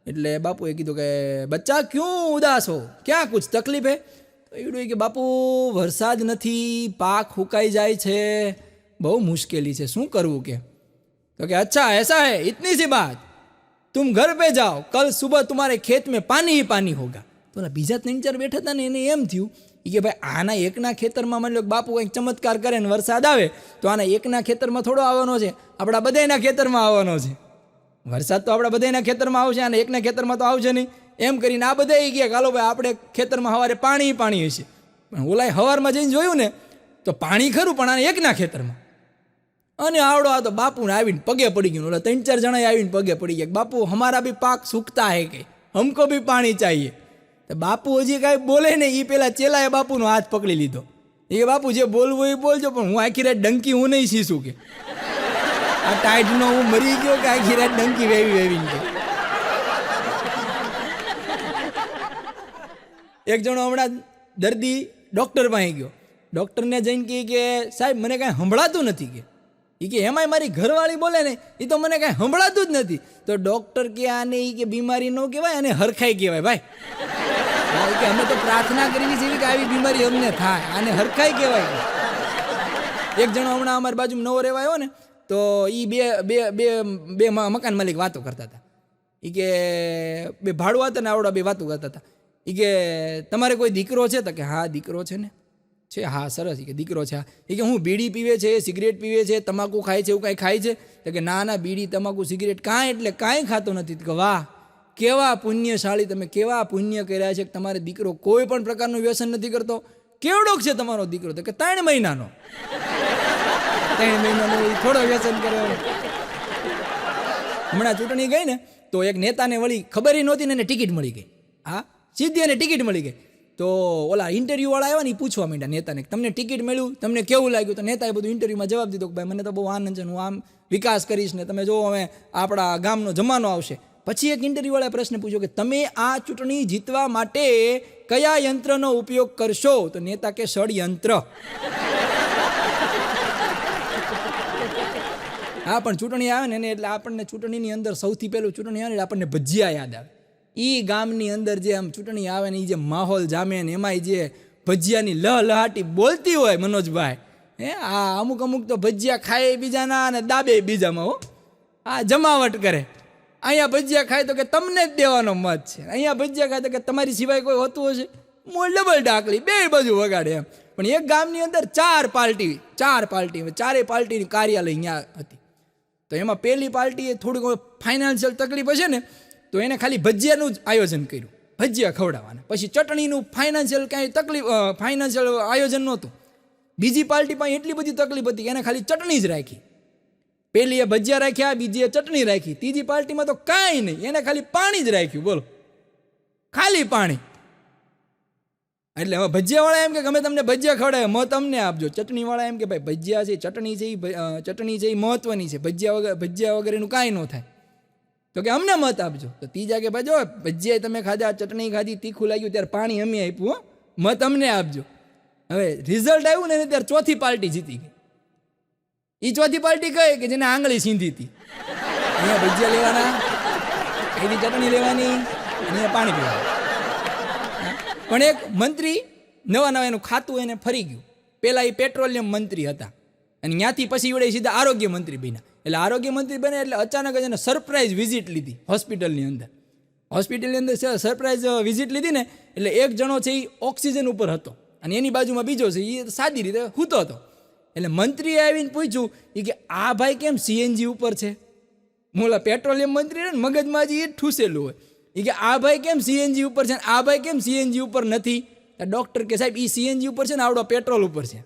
એટલે બાપુએ કીધું કે બચ્ચા ક્યું ઉદાસ હો, ક્યાં કુછ તકલીફ હે? તો એવડું કે બાપુ વરસાદ નથી, પાક હુકાઈ જાય છે, બહુ મુશ્કેલી છે, શું કરવું કે? તો કે અચ્છા ऐसा है, इतनी सी बात, तुम घर पे जाओ, कल सुबह तुम्हारे खेत में पानी ही पानी होगा. તો બીજા 3-4 બેઠા હતા ને એને એમ થયું કે ભાઈ આના એકના ખેતરમાં માની લો કે બાપુ કંઈક ચમત્કાર કરે ને વરસાદ આવે તો આના એકના ખેતરમાં થોડો આવવાનો છે, આપણા બધાના ખેતરમાં આવવાનો છે. વરસાદ તો આપણા બધાના ખેતરમાં આવશે અને એકના ખેતરમાં તો આવશે નહીં. એમ કરીને આ બધા ગયા ચાલો ભાઈ આપણે ખેતરમાં સવારે પાણી હશે. પણ ઓલાએ સવારમાં જઈને જોયું ને તો પાણી ખરું, પણ આને એકના ખેતરમાં. અને આવડો આ તો બાપુને આવીને પગે પડી ગયું. ઓલા 3-4 જણા આવીને પગે પડી ગયા, બાપુ હમારા બી પાક સૂકતા હે કે હમકો બી પાણી ચાહીએ. તો બાપુ હજી કાંઈ બોલે ને એ પેલા ચેલાએ બાપુનો હાથ પકડી લીધો. એ બાપુ જે બોલવું એ બોલજો, પણ હું આખી રાત ડંકી હું નહીં શીશું કે આ ટાઈટનો હું મરી ગયો કે આખી રાત ડંકી વેવીને કે. એક જણો હમણાં દર્દી ડૉક્ટર પાસે ગયો. ડૉક્ટરને જઈને કહે કે સાહેબ મને કાંઈ સંભળાતું નથી કે. એ કે એમાંય મારી ઘરવાળી બોલે ને એ તો મને કાંઈ સંભળાતું જ નથી. તો ડૉક્ટર કે આને એ કે બીમારી ન કહેવાય, અને હરખાઈ કહેવાય ભાઈ. કે અમે તો પ્રાર્થના કરવી છે કે આવી બીમારી અમને થાય, આને હરખાઈ કહેવાય. એક જણો હમણાં અમારી બાજુમાં નવો રહેવા આવ્યો ને તો એ બે મકાન માલિક વાતો કરતા હતા. એ કે બે ભાડું હતા ને આવડા બે વાતો કરતા હતા. એ કે તમારે કોઈ દીકરો છે? તો કે હા દીકરો છે ને. છે હા સરસ. એ કે દીકરો છે. એ કે હું બીડી પીવે છે, સિગરેટ પીવે છે, તમાકુ ખાય છે, એવું કાંઈ ખાય છે? તો કે ના બીડી તમાકુ સિગરેટ કાંઈ એટલે કાંઈ ખાતો નથી. કે વાહ કેવા પુણ્યશાળી તમે, કેવા પુણ્ય કર્યા છે કે તમારો દીકરો કોઈ પણ પ્રકારનું વ્યસન નથી કરતો. કેવડોક છે તમારો દીકરો? તો કે 3 મહિનાનો. 3 મહિનાનો થોડો વ્યસન કર્યો. હમણાં ચૂંટણી ગઈ ને તો એક નેતાને વળી ખબર નહોતી ને એને ટિકિટ મળી ગઈ. હા સીધી એને ટિકિટ મળી ગઈ. તો ઓલા ઇન્ટરવ્યૂવાળા આવ્યા ને એ પૂછવા માંડ્યા નેતાને તમને ટિકિટ મળ્યું, તમને કેવું લાગ્યું? તો નેતાએ બધું ઇન્ટરવ્યૂમાં જવાબ દીધો કે ભાઈ મને તો બહુ આનંદ છે, હું આમ વિકાસ કરીશ ને તમે જો હવે આપણા ગામનો જમાનો આવશે. પછી એક ઇન્ટરવ્યૂવાળાએ પ્રશ્ન પૂછ્યો કે તમે આ ચૂંટણી જીતવા માટે કયા યંત્રનો ઉપયોગ કરશો? તો નેતા કે ષડયંત્ર. હા પણ ચૂંટણી આવે ને એટલે આપણને ચૂંટણીની અંદર સૌથી પહેલું ચૂંટણી આવે ને આપણને ભજીયા યાદ આવે. એ ગામની અંદર જે આમ ચૂંટણી આવે ને એ જે માહોલ જામે ને એમાંય જે ભજીયાની લહલહાટી બોલતી હોય મનોજભાઈ, આ અમુક તો ભજીયા ખાય બીજાના અને દાબે બીજામાં. હો આ જમાવટ કરે. અહીંયા ભજીયા ખાય તો કે તમને જ દેવાનો મત છે, અહીંયા ભજીયા ખાય તો કે તમારી સિવાય કોઈ હોતું હશે. મોલ ડબલ ડાકલી બે બાજુ વગાડે એમ. પણ એક ગામની અંદર 4 પાર્ટી, ચારે પાર્ટીની કાર્યાલય અહીંયા હતી. તો એમાં પહેલી પાર્ટીએ થોડીક ફાઇનાન્શિયલ તકલીફ હશે ને તો એને ખાલી ભજીયાનું જ આયોજન કર્યું, ભજીયા ખવડાવવાના. પછી ચટણીનું ફાઇનાન્શિયલ આયોજન નહોતું. બીજી પાર્ટી પાસે એટલી બધી તકલીફ હતી કે એને ખાલી ચટણી જ રાખી. પહેલી એ ભજીયા રાખ્યા, બીજી એ ચટણી રાખી, ત્રીજી પાર્ટીમાં તો કાંઈ નહીં, એને ખાલી પાણી જ રાખ્યું. બોલો ખાલી પાણી. એટલે હવે ભજીયાવાળા એમ કે અમે તમને ભજીયા ખવડાવે, મત અમને આપજો. ચટણીવાળા એમ કે ભાઈ ભજીયા છે, ચટણી છે એ મહત્વની છે, ભજીયા વગર એનું કાંઈ ન થાય. તો કે અમને મત આપજો. તો ત્રીજા કે ભાઈ જો ભજીયા તમે ખાધા, ચટણી ખાધી, તીખું લાગ્યું ત્યારે પાણી અમે આપ્યું, મત અમને આપજો. હવે રિઝલ્ટ આવ્યું ને ત્યારે ચોથી પાર્ટી જીતી ગઈ. એ ચોથી પાર્ટી કહે કે જેને આંગળી સીંધી હતી. અહીંયા ભજીયા લેવાના, એની ચટણી લેવાની, અહીંયા પાણી પીવાનું. પણ એક મંત્રી નવા એનું ખાતું એને ફરી ગયું. પહેલાં એ પેટ્રોલિયમ મંત્રી હતા અને ત્યાંથી પછી વડે સીધા આરોગ્ય મંત્રી બન્યા. એટલે આરોગ્ય મંત્રી બને એટલે અચાનક જ એને સરપ્રાઇઝ વિઝિટ લીધી હોસ્પિટલની અંદર. સરપ્રાઇઝ વિઝિટ લીધી ને એટલે એક જણો છે એ ઓક્સિજન ઉપર હતો અને એની બાજુમાં બીજો છે એ સાદી રીતે સૂતો હતો. એટલે મંત્રીએ આવીને પૂછ્યું કે આ ભાઈ કેમ સીએનજી ઉપર છે? મોલા પેટ્રોલિયમ મંત્રી ને મગજમાં હજી એ જ ઠૂસેલું હોય. એ કે આ ભાઈ કેમ સીએનજી ઉપર છે, આ ભાઈ કેમ સીએનજી ઉપર નથી? ડૉક્ટર કે સાહેબ એ સીએનજી ઉપર છે ને આવડો પેટ્રોલ ઉપર છે.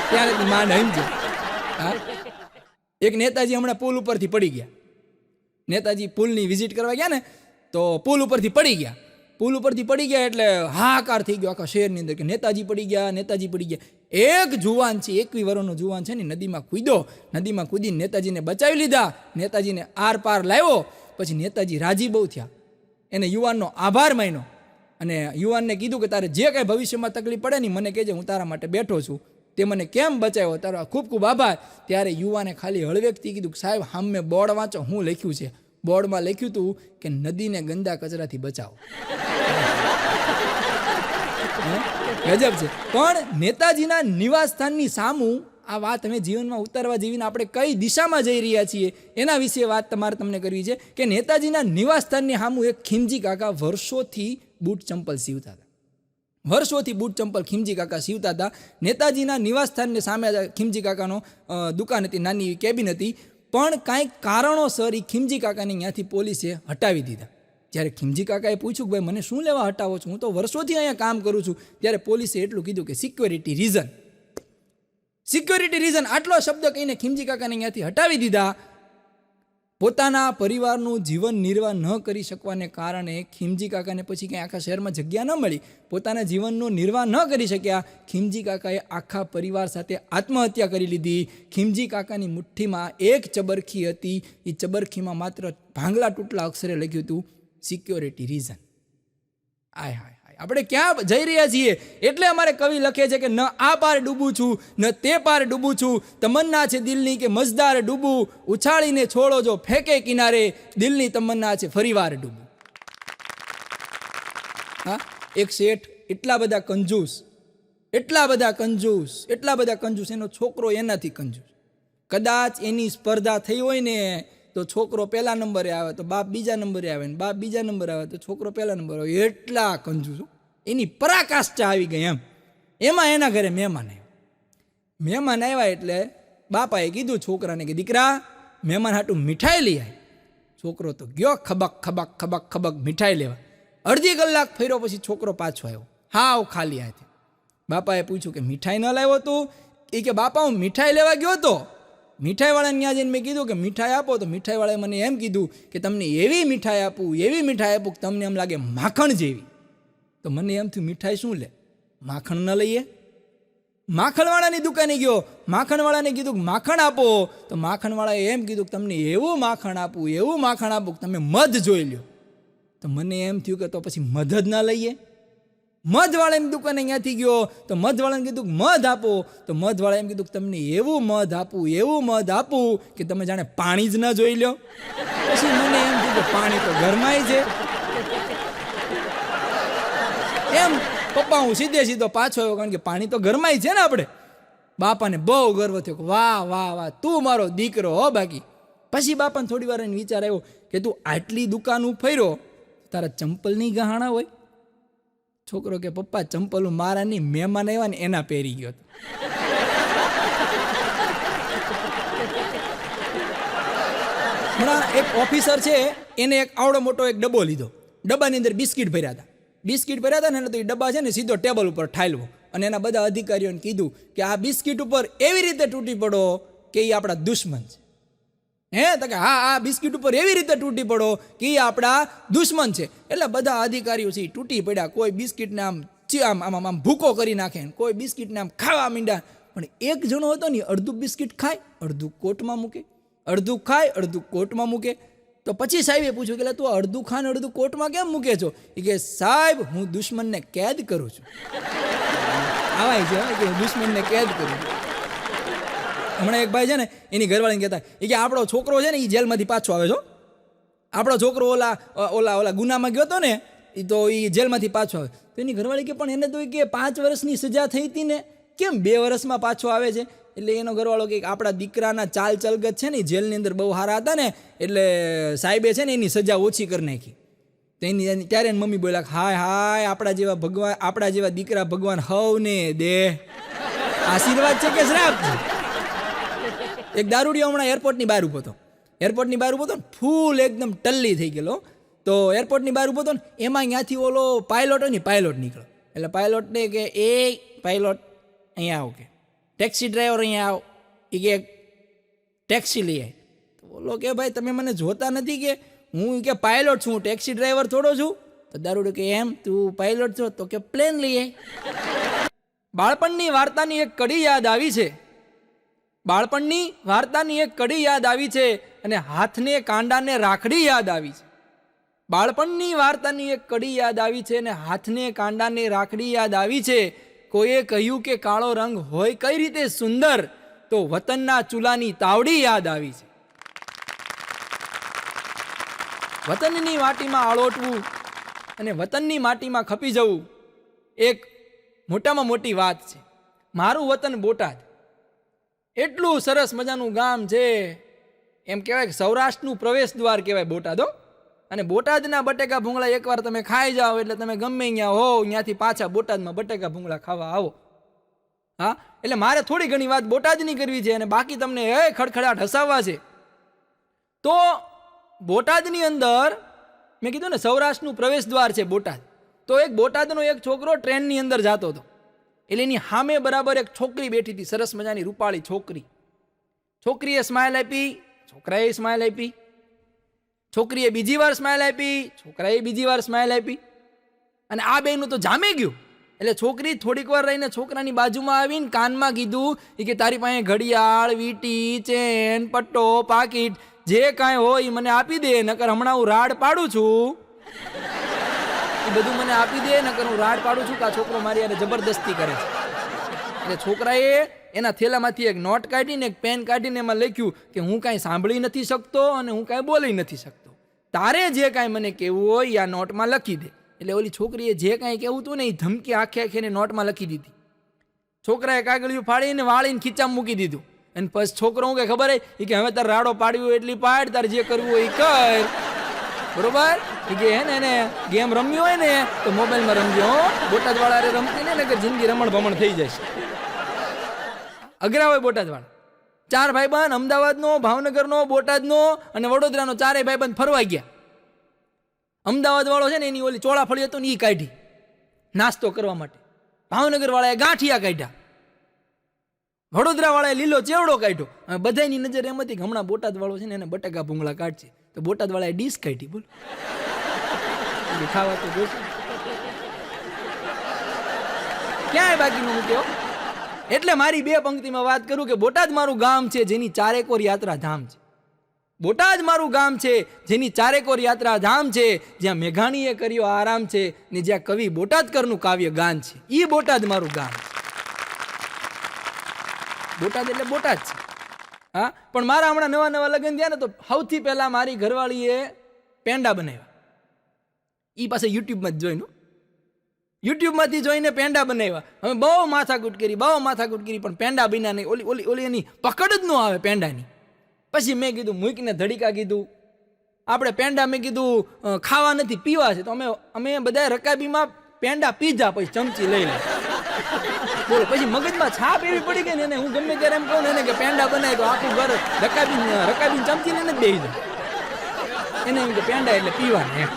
ત્યારે માન સમજો. હા એક નેતાજી હમણાં પુલ ઉપરથી પડી ગયા. નેતાજી પુલની વિઝિટ કરવા ગયા ને તો પુલ ઉપરથી પડી ગયા. પુલ ઉપરથી પડી ગયા એટલે હાહાકાર થઈ ગયો આખા શહેરની અંદર કે નેતાજી પડી ગયા. એક જુવાન છે, 21 વર્ષનો જુવાન છે ને, નદીમાં કૂદ્યો. નદીમાં કૂદીને નેતાજીને બચાવી લીધા. નેતાજીને આર પાર લાવ્યો. પછી નેતાજી રાજી બહુ થયા. એને યુવાનનો આભાર માન્યો અને યુવાનને કીધું કે તારે જે કાંઈ ભવિષ્યમાં તકલીફ પડે ને મને કહેજે, હું તારા માટે બેઠો છું. તે મને કેમ બચાવ્યો, તારો ખૂબ ખૂબ આભાર. ત્યારે યુવાને ખાલી હળવેકથી કીધું કે સાહેબ સામે બોર્ડ વાંચો, હું લખ્યું છે. બોર્ડમાં લખ્યું હતું કે નદીને ગંદા કચરાથી બચાવો. ગજબ છે. પણ નેતાજીના નિવાસસ્થાનની સામું આ વાત અમે જીવનમાં ઉતારવા જેવીને આપણે કઈ દિશામાં જઈ રહ્યા છીએ એના વિશે વાત તમને કરવી છે કે નેતાજીના નિવાસસ્થાનની સામું એક ખીમજી કાકા વર્ષોથી બૂટ ચંપલ સીવતા હતા. વર્ષોથી બૂટ ચંપલ ખીમજી કાકા સીવતા હતા. નેતાજીના નિવાસસ્થાનની સામે ખીમજી કાકાનો દુકાન હતી, નાની એવી કેબિન હતી. પણ કાંઈક કારણોસર એ ખીમજી કાકાને ત્યાંથી પોલીસે હટાવી દીધા. જ્યારે ખીમજી કાકાએ પૂછ્યું કે ભાઈ મને શું લેવા હટાવો છો, હું તો વર્ષોથી અહીંયા કામ કરું છું, ત્યારે પોલીસે એટલું કીધું કે સિક્યોરિટી રીઝન. સિક્યોરિટી રીઝન આટલો શબ્દ કહીને ખીમજી કાકાને અહીંયાથી હટાવી દીધા. પોતાના પરિવારનું જીવન નિર્વાહ ન કરી શકવાને કારણે ખીમજી કાકાને પછી કંઈ આખા શહેરમાં જગ્યા ન મળી. પોતાના જીવનનું નિર્વાહ ન કરી શક્યા. ખીમજી કાકાએ આખા પરિવાર સાથે આત્મહત્યા કરી લીધી. ખીમજી કાકાની મુઠ્ઠીમાં એક ચબરખી હતી. એ ચબરખીમાં માત્ર ભાંગલા તૂટલા અક્ષરે લખ્યું હતું સિક્યોરિટી રીઝન. આય હાય હાય, આપણે ક્યાં જઈ રહ્યા છીએ? એટલે અમારે કવિ લખે છે કે ન આ પાર ડૂબું છું, ન તે પાર ડૂબું છું, તમન્ના છે દિલની કે મજદાર ડૂબું, ઉછાળીને છોડો જો ફેંકે કિનારે, દિલની તમન્ના છે ફરીવાર ડૂબું. હા, એક શેઠ એટલા બધા કંજૂસ, એનો છોકરો એનાથી કંજૂસ. કદાચ એની સ્પર્ધા થઈ હોય ને તો છોકરો પહેલા નંબરે આવે તો બાપ બીજા નંબરે આવે, ને બાપ બીજા નંબરે આવે તો છોકરો પહેલા નંબરે આવે. એટલા કંજૂસ, એની પરાકાષ્ઠા આવી ગઈ એમ. એમાં એના ઘરે મહેમાન આવ્યા એટલે બાપાએ કીધું છોકરાને કે દીકરા મહેમાન હાટું મીઠાઈ લઈ આય. છોકરો તો ગયો ખબક મીઠાઈ લેવા. અડધી કલાક ફર્યો પછી છોકરો પાછો આવ્યો, હાવ ખાલી હાથે. બાપાએ પૂછ્યું કે મીઠાઈ ન લાવ્યો તું? એ કે બાપા હું મીઠાઈ લેવા ગયો તો. મીઠાઈવાળાને ત્યાં જઈને મેં કીધું કે મીઠાઈ આપો, તો મીઠાઈવાળાએ મને એમ કીધું કે તમને એવી મીઠાઈ આપું કે તમને એમ લાગે માખણ જેવી. તો મને એમ થયું મીઠાઈ શું લે, માખણ ન લઈએ? માખણવાળાની દુકાને ગયો, માખણવાળાને કીધું કે માખણ આપો. તો માખણવાળાએ એમ કીધું કે તમને એવું માખણ આપું કે તમે મધ જોઈ લ્યો. તો મને એમ થયું કે તો પછી મધ જ ના લઈએ. મધવાળાની દુકાને અહીંયાથી ગયો તો મધવાળાને કીધું કે મધ આપો. તો મધવાળાએ એમ કીધું કે તમને એવું મધ આપું કે તમે જાણે પાણી જ ન જોઈ લો. પછી મને એમ થયું કે પાણી તો ઘરમાં છે. એમ પપ્પા હું સીધો પાછો આવ્યો, કારણ કે પાણી તો ઘરમાં છે ને આપણે. બાપાને બહુ ગર્વ થયો કે વાહ તું મારો દીકરો હો. બાકી પછી બાપાને થોડી વાર એને વિચાર આવ્યો કે તું આટલી દુકાન ફર્યો, તારા ચંપલ નહીં ગહાણા હોય? છોકરો કે પપ્પા ચંપલ મારા નહીં, મહેમાન આવ્યા ને એના પહેરી ગયો. હમણાં એક ઓફિસર છે, એને એક આવડો મોટો એક ડબ્બો લીધો. ડબ્બાની અંદર બિસ્કિટ ભર્યા હતા ને તો એ ડબ્બા છે ને સીધો ટેબલ ઉપર ઠાલવો. અને એના બધા અધિકારીઓને કીધું કે આ બિસ્કિટ ઉપર એવી રીતે તૂટી પડો કે એ આપણા દુશ્મન છે. તો કે હા, આ બિસ્કિટ ઉપર એવી રીતે તૂટી પડો કે એ આપણા દુશ્મન છે. એટલે બધા અધિકારીઓ છે તૂટી પડ્યા. કોઈ બિસ્કિટને આમ ભૂકો કરી નાખે, કોઈ બિસ્કિટને આમ ખાવા માંડ્યા. પણ એક જણો હતો ને, અડધું બિસ્કિટ ખાય, અડધું કોટમાં મૂકે, અડધું ખાય, અડધું કોટમાં મૂકે. તો પછી સાહેબે પૂછ્યું કે તું અડધું ખાને અડધું કોટમાં કેમ મૂકે છો? એ કે સાહેબ હું દુશ્મનને કેદ કરું છું. આવાય છે કે હું દુશ્મનને કેદ કરું છું. હમણાં એક ભાઈ છે ને, એની ઘરવાળીને કહેતા એ કે આપણો છોકરો છે ને એ જેલમાંથી પાછો આવે છો. આપણો છોકરો ઓલા ગુનામાં ગયો હતો ને, એ તો એ જેલમાંથી પાછો આવે. તો એની ઘરવાળી કે પણ એને તો કે 5 વર્ષની સજા થઈ હતી ને, કેમ 2 વર્ષમાં પાછો આવે છે? એટલે એનો ઘરવાળો કે આપણા દીકરાના ચાલ ચલગત છે ને જેલની અંદર બહુ સારા હતા ને, એટલે સાહેબે છે ને એની સજા ઓછી કરી નાખી. તો ત્યારે એની મમ્મી બોલ્યા હાય આપણા જેવા દીકરા ભગવાન હવને દે. આશીર્વાદ છે કે શ્રાપ છે? એક દારૂડિયો હમણાં એરપોર્ટની બહાર ઊભો હતો, ફૂલ એકદમ ટલ્લી થઈ ગયેલો. તો એરપોર્ટની બહાર ઊભો હતો ને, એમાં ત્યાંથી ઓલો પાયલોટ નીકળ્યો. એટલે પાયલોટને કે એ પાયલોટ અહીંયા આવો, કે ટેક્સી ડ્રાઈવર અહીંયા આવો. એ કે ટેક્સી લઈ આવે. તો બોલો કે ભાઈ તમે મને જોતા નથી કે હું કે પાયલોટ છું, ટેક્સી ડ્રાઈવર થોડો છું? તો દારૂડિયો કે એમ તું પાયલોટ છો? તો કે પ્લેન લઈ આવે. બાળપણની વાર્તાની એક કડી યાદ આવી છે. બાળપણની વાર્તાની એક કડી યાદ આવી છે અને હાથને કાંડાને રાખડી યાદ આવી છે. બાળપણની વાર્તાની એક કડી યાદ આવી છે અને હાથને કાંડાને રાખડી યાદ આવી છે. કોઈએ કહ્યું કે કાળો રંગ હોય કઈ રીતે સુંદર, તો વતનના ચૂલાની તાવડી યાદ આવી છે. વતનની માટીમાં આળોટવું અને વતનની માટીમાં ખપી જવું એક મોટામાં મોટી વાત છે. મારું વતન બોટાદ એટલું સરસ મજાનું ગામ છે. એમ કહેવાય કે સૌરાષ્ટ્રનું પ્રવેશ દ્વાર કહેવાય બોટાદ. અને બોટાદના બટેકા ભૂંગળા એકવાર તમે ખાઈ જાઓ એટલે તમે ગમે ત્યાં હો ત્યાંથી પાછા બોટાદમાં બટેકા ભૂંગળા ખાવા આવો. હા, એટલે મારે થોડી ઘણી વાત બોટાદની કરવી છે અને બાકી તમને ખડખડાટ હસાવવા છે. તો બોટાદની અંદર મેં કીધું ને સૌરાષ્ટ્રનું પ્રવેશ દ્વાર છે બોટાદ. તો એક બોટાદનો એક છોકરો ટ્રેનની અંદર જતો હતો. એટલે એની સામે બરાબર એક છોકરી બેઠી હતી, સરસ મજાની રૂપાળી છોકરી. છોકરીએ સ્માઇલ આપી, છોકરાએ સ્માઇલ આપી. છોકરીએ બીજી વાર સ્માઇલ આપી, છોકરાએ બીજી વાર સ્માઇલ આપી. અને આ બેનું તો જામી ગયું. એટલે છોકરી થોડીક વાર રહીને છોકરાની બાજુમાં આવીને કાનમાં કીધું કે તારી પાસે ઘડિયાળ, વીંટી, ચેન, પટ્ટો, પાકીટ જે કાંઈ હોય એ મને આપી દે, નકર હમણાં હું રાડ પાડું છું. એ બધું મને આપી દે, નકર હું રાડ પાડું છું કે આ છોકરો મારી યાર જબરદસ્તી કરે છે. એટલે છોકરાએ એના થેલામાંથી એક નોટ કાઢીને એક પેન કાઢીને એમાં લખ્યું કે હું કાંઈ સાંભળી નથી શકતો અને હું કાંઈ બોલી નથી શકતો. તારે જે કાંઈ મને કહેવું હોય આ નોટમાં લખી દે. એટલે ઓલી છોકરીએ જે કાંઈ કહેવું હતું ને એ ધમકી આખે આખીને નોટમાં લખી દીધી. છોકરાએ કાગળિયું ફાડીને વાળીને ખીચામાં મૂકી દીધું. અને પછી છોકરો હું કે ખબર એ કે હવે તારે રાડો પાડવી હોય એટલી પાડ, તારે જે કરવું હોય એ કર, બરોબર. એ કે હે ને એને ગેમ રમવી હોય ને તો મોબાઈલમાં રમજો. બોટાદ વાળા રમતી ને કે જિંદગી રમણ ભમણ થઈ જશે. અઘરા હોય બોટાદ વાળા. 4 ભાઈબંધ અમદાવાદનો, ભાવનગરનો, બોટાદનો અને વડોદરાનો 4 ભાઈબંધ ફરવા ગયા. અમદાવાદ વાળો છે ને એની ઓલી ચોળાફળી હતો ને એ કાઢી નાસ્તો કરવા માટે. ભાવનગર વાળાએ ગાંઠિયા કાઢ્યા. વડોદરા વાળાએ લીલો ચેવડો કાઢ્યો. બધાની નજર એમ હતી કે હમણાં બોટાદ વાળો છે ને એને બટેકા ભૂંગળા કાઢશે. તો બોટાદ વાળાએ ડીશ કાઢી. બોલ, ખાવા તો જોશે ક્યાંય બાકી ન મૂક્યો. એટલે મારી 2 પંક્તિમાં વાત કરું કે બોટાદ મારું ગામ છે જેની ચારેકોર યાત્રા ધામ છે. બોટાદ મારું ગામ છે જેની ચારેકોર યાત્રા ધામ છે, જ્યાં મેઘાણીએ કર્યો આરામ છે ને જ્યાં કવિ બોટાદકરનું કાવ્ય ગાન છે. ઈ બોટાદ મારું ગામ છે. બોટાદ એટલે બોટાદ છે. હા, પણ મારા હમણાં નવા નવા લગ્ન થયા ને તો સૌથી પહેલા મારી ઘરવાળીએ પેંડા બનાવ્યા. ઈ પાસે યુટ્યુબમાં જ જોઈને, યુટ્યુબમાંથી જોઈને પેંડા બનાવ્યા. અમે બહુ માથાકૂટ કરી, પણ પેંડા બન્યા નહીં. ઓલી ઓલી એની પકડ જ ન આવે પેંડાની. પછી મેં કીધું મૂકીને ધડીકા કીધું આપણે પેંડા, મેં કીધું ખાવા નથી પીવા છે. તો અમે બધા રકાબીમાં પેંડા પીધા. પછી ચમચી લઈ લે બોલો. પછી મગજમાં છાપ એવી પડી ગઈ ને, હું ગમે ત્યારે એમ કહું ને કે પેંડા બનાય તો આખું ઘર રકાબીને ચમચી લઈને જ બેસી જાય. એને એમ કે પેંડા એટલે પીવાના.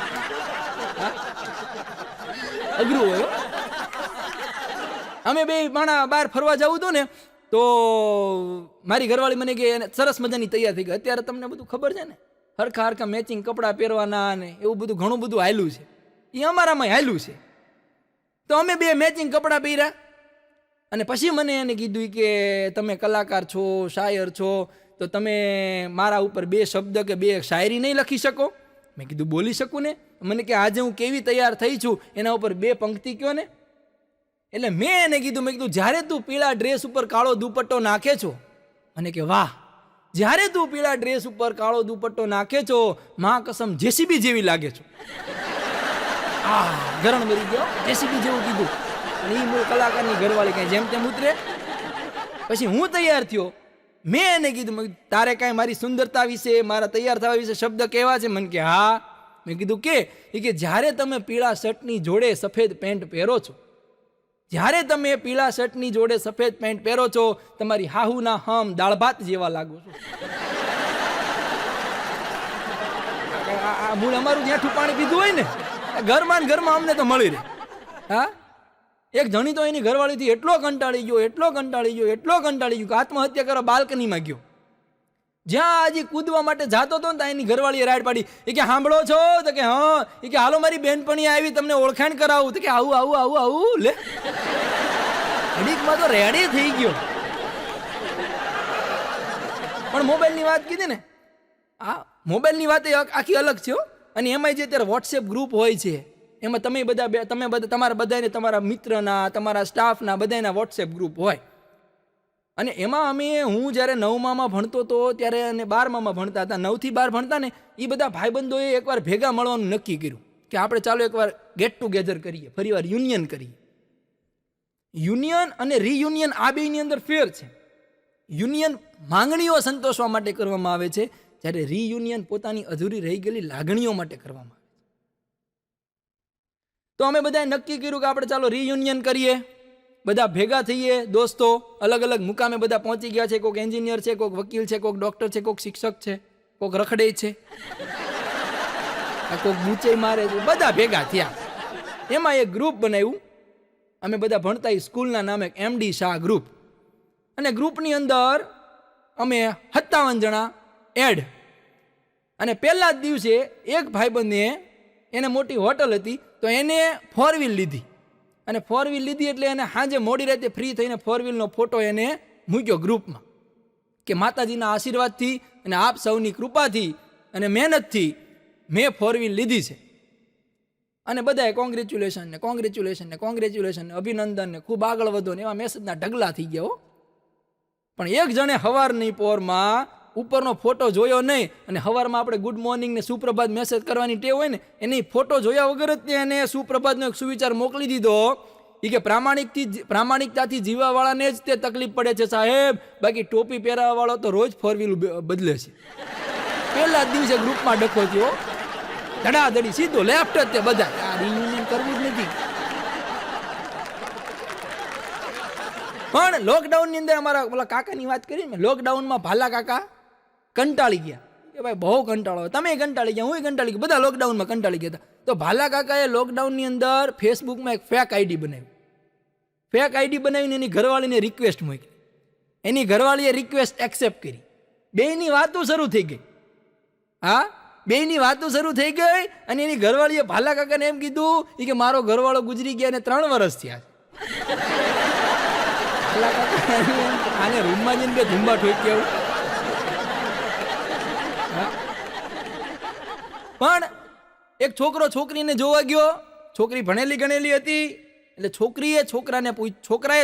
અઘરું હોય. અમે બે માણા બહાર ફરવા જવું હતું ને તો મારી ઘરવાળી મને કે સરસ મજાની તૈયાર થઈ ગઈ. અત્યારે તમને બધું ખબર છે ને, હરખા મેચિંગ કપડાં પહેરવાના ને એવું બધું ઘણું બધું હાલ્યું છે. એ અમારામાં હાલ્યું છે. તો અમે બે મેચિંગ કપડાં પહેર્યા અને પછી મને એને કીધું કે તમે કલાકાર છો, શાયર છો, તો તમે મારા ઉપર 2 શબ્દ કે 2 શાયરી નહીં લખી શકો? મેં કીધું બોલી શકું ને. મને કે આજે હું કેવી તૈયાર થઈ છું એના ઉપર 2 પંક્તિ કયો ને. એટલે મેં એને કીધું, મેં કીધું જ્યારે તું પીળા ડ્રેસ ઉપર કાળો દુપટ્ટો નાખે છો, મને કે વાહ, જ્યારે તું પીળા ડ્રેસ ઉપર કાળો દુપટ્ટો નાખે છો, માં કસમ જેસીબી જેવી લાગે છો. ગરણ મરી ગયો, જેસીબી જેવું કીધું. અને એ મૂળ કલાકારની ઘરવાળી કઈ જેમ તેમ ઉતરે. પછી હું તૈયાર થયો. મેં એને કીધું તારે કાંઈ મારી સુંદરતા વિશે, મારા તૈયાર થવા વિશે શબ્દ કહેવા છે? મને કે હા. મેં કીધું કે જ્યારે તમે પીળા શર્ટની જોડે સફેદ પેન્ટ પહેરો છો, જ્યારે તમે પીળા શર્ટની જોડે સફેદ પેન્ટ પહેરો છો, તમારી હાહુના હમ દાળ ભાત જેવા લાગો છો. આ મૂળ અમારું જ્યાંઠું પાણી પીધું હોય ને ઘરમાં અમને તો મળી રહે. હા, એક જણી તો એની ઘરવાળીથી એટલો કંટાળી ગયો કે આત્મહત્યા કરવા બાલ્કનીમાં ગયો. જ્યાં હજી કૂદવા માટે જાતો હતો ને ત્યાં એની ઘરવાળીએ રાડ પાડી. એ કે સાંભળો છો? તો કે હા. એ કે હાલો મારી બેનપણી આવી, તમને ઓળખાણ કરાવું. તો કે આવું લે. ઘડીકમાં તો રેડી થઈ ગયો. પણ મોબાઈલની વાત કીધી ને, આ મોબાઈલની વાત એ આખી અલગ છે હો. અને એમાંય જે અત્યારે વોટ્સએપ ગ્રુપ હોય છે એમાં તમે બધા તમારા બધાને તમારા મિત્રના, તમારા સ્ટાફના બધાના વોટ્સએપ ગ્રુપ હોય. અને એમાં હું જ્યારે 9માં ભણતો હતો ત્યારે અને 12માં ભણતા હતા, 9 થી 12 ભણતા ને, એ બધા ભાઈબંધોએ એકવાર ભેગા મળવાનું નક્કી કર્યું કે આપણે ચાલો એકવાર ગેટ ટુગેધર કરીએ, ફરીવાર યુનિયન કરીએ. યુનિયન અને રિયુનિયન આ બેની અંદર ફેર છે. યુનિયન માંગણીઓ સંતોષવા માટે કરવામાં આવે છે, જ્યારે રિયુનિયન પોતાની અધૂરી રહી ગયેલી લાગણીઓ માટે કરવામાં આવે છે. તો અમે બધાએ નક્કી કર્યું કે આપણે ચાલો રિયુનિયન કરીએ, બધા ભેગા થઈએ દોસ્તો, અલગ અલગ મુકામે બધા પહોંચી ગયા છે. કોઈક એન્જિનિયર છે, કોઈક વકીલ છે, કોઈક ડોક્ટર છે, કોઈક શિક્ષક છે, કોઈક રખડે છે, કોઈક બૂચે મારે છે, બધા ભેગા થયા. એમાં એક ગ્રુપ બનાવ્યું. અમે બધા ભણતા એ સ્કૂલના નામે MD શાહ ગ્રુપ. અને ગ્રુપની અંદર અમે 57 જણા એડ. અને પહેલા જ દિવસે એક ભાઈબંધે, એને મોટી હોટલ હતી તો એને 4 વ્હીલ લીધી. અને 4 વ્હીલ લીધી એટલે એને સાંજે મોડી રાતે ફ્રી થઈને 4 વ્હીલનો ફોટો એને મૂક્યો ગ્રુપમાં કે માતાજીના આશીર્વાદથી અને આપ સૌની કૃપાથી અને મહેનતથી મેં 4 વ્હીલ લીધી છે. અને બધાએ કોંગ્રેચ્યુલેશન ને કોંગ્રેચ્યુલેશન ને કોંગ્રેચ્યુલેશન ને અભિનંદન ને ખૂબ આગળ વધો ને એવા મેસેજના ઢગલા થઈ ગયા હો. પણ એક જણે સવારની પોરમાં ઉપરનો ફોટો જોયો નહીં. અને સવારમાં આપણે ગુડ મોર્નિંગ ને સુપ્રભાત મેસેજ કરવાની ટેવ હોય ને, એની ફોટો જોયા વગર જ એને સુપ્રભાતનો એક સુવિચાર મોકલી દીધો. એ કે પ્રામાણિકતાથી જીવવાવાળાને જ તે તકલીફ પડે છે સાહેબ, બાકી ટોપી પહેરાવાવાળો તો રોજ 4 વ્હીલ બદલે છે. પહેલા જ દિવસે ગ્રુપમાં ડખો થયો, ધડાધડી સીધો લેફ્ટ જ તે બધા. આ રિયુનિયન કરવું જ નથી. પણ લોકડાઉનની અંદર અમારા ઓલા કાકાની વાત કરી ને, લોકડાઉનમાં ભાલા કાકા કંટાળી ગયા કે ભાઈ બહુ કંટાળો, તમે કંટાળી ગયા, હું કંટાળી ગયો, બધા લોકડાઉનમાં કંટાળી ગયા હતા. તો ભાલા કાકાએ લોકડાઉનની અંદર ફેસબુકમાં એક ફેક આઈડી બનાવી. ફેક આઈડી બનાવીને એની ઘરવાળીને રિક્વેસ્ટ મૂકી. એની ઘરવાળીએ રિક્વેસ્ટ એક્સેપ્ટ કરી. બેયની વાતો શરૂ થઈ ગઈ. હા, બેયની વાતો શરૂ થઈ ગઈ. અને એની ઘરવાળીએ ભાલા કાકાને એમ કીધું કે મારો ઘરવાળો ગુજરી ગયા અને 3 વર્ષ થયા. આને રૂમમાં જઈને બે ધુંબા ઠોકી આવું. પણ એક છોકરો છોકરીને જોવા ગયો. છોકરી ભણેલી ગણેલી હતી. એટલે છોકરાએ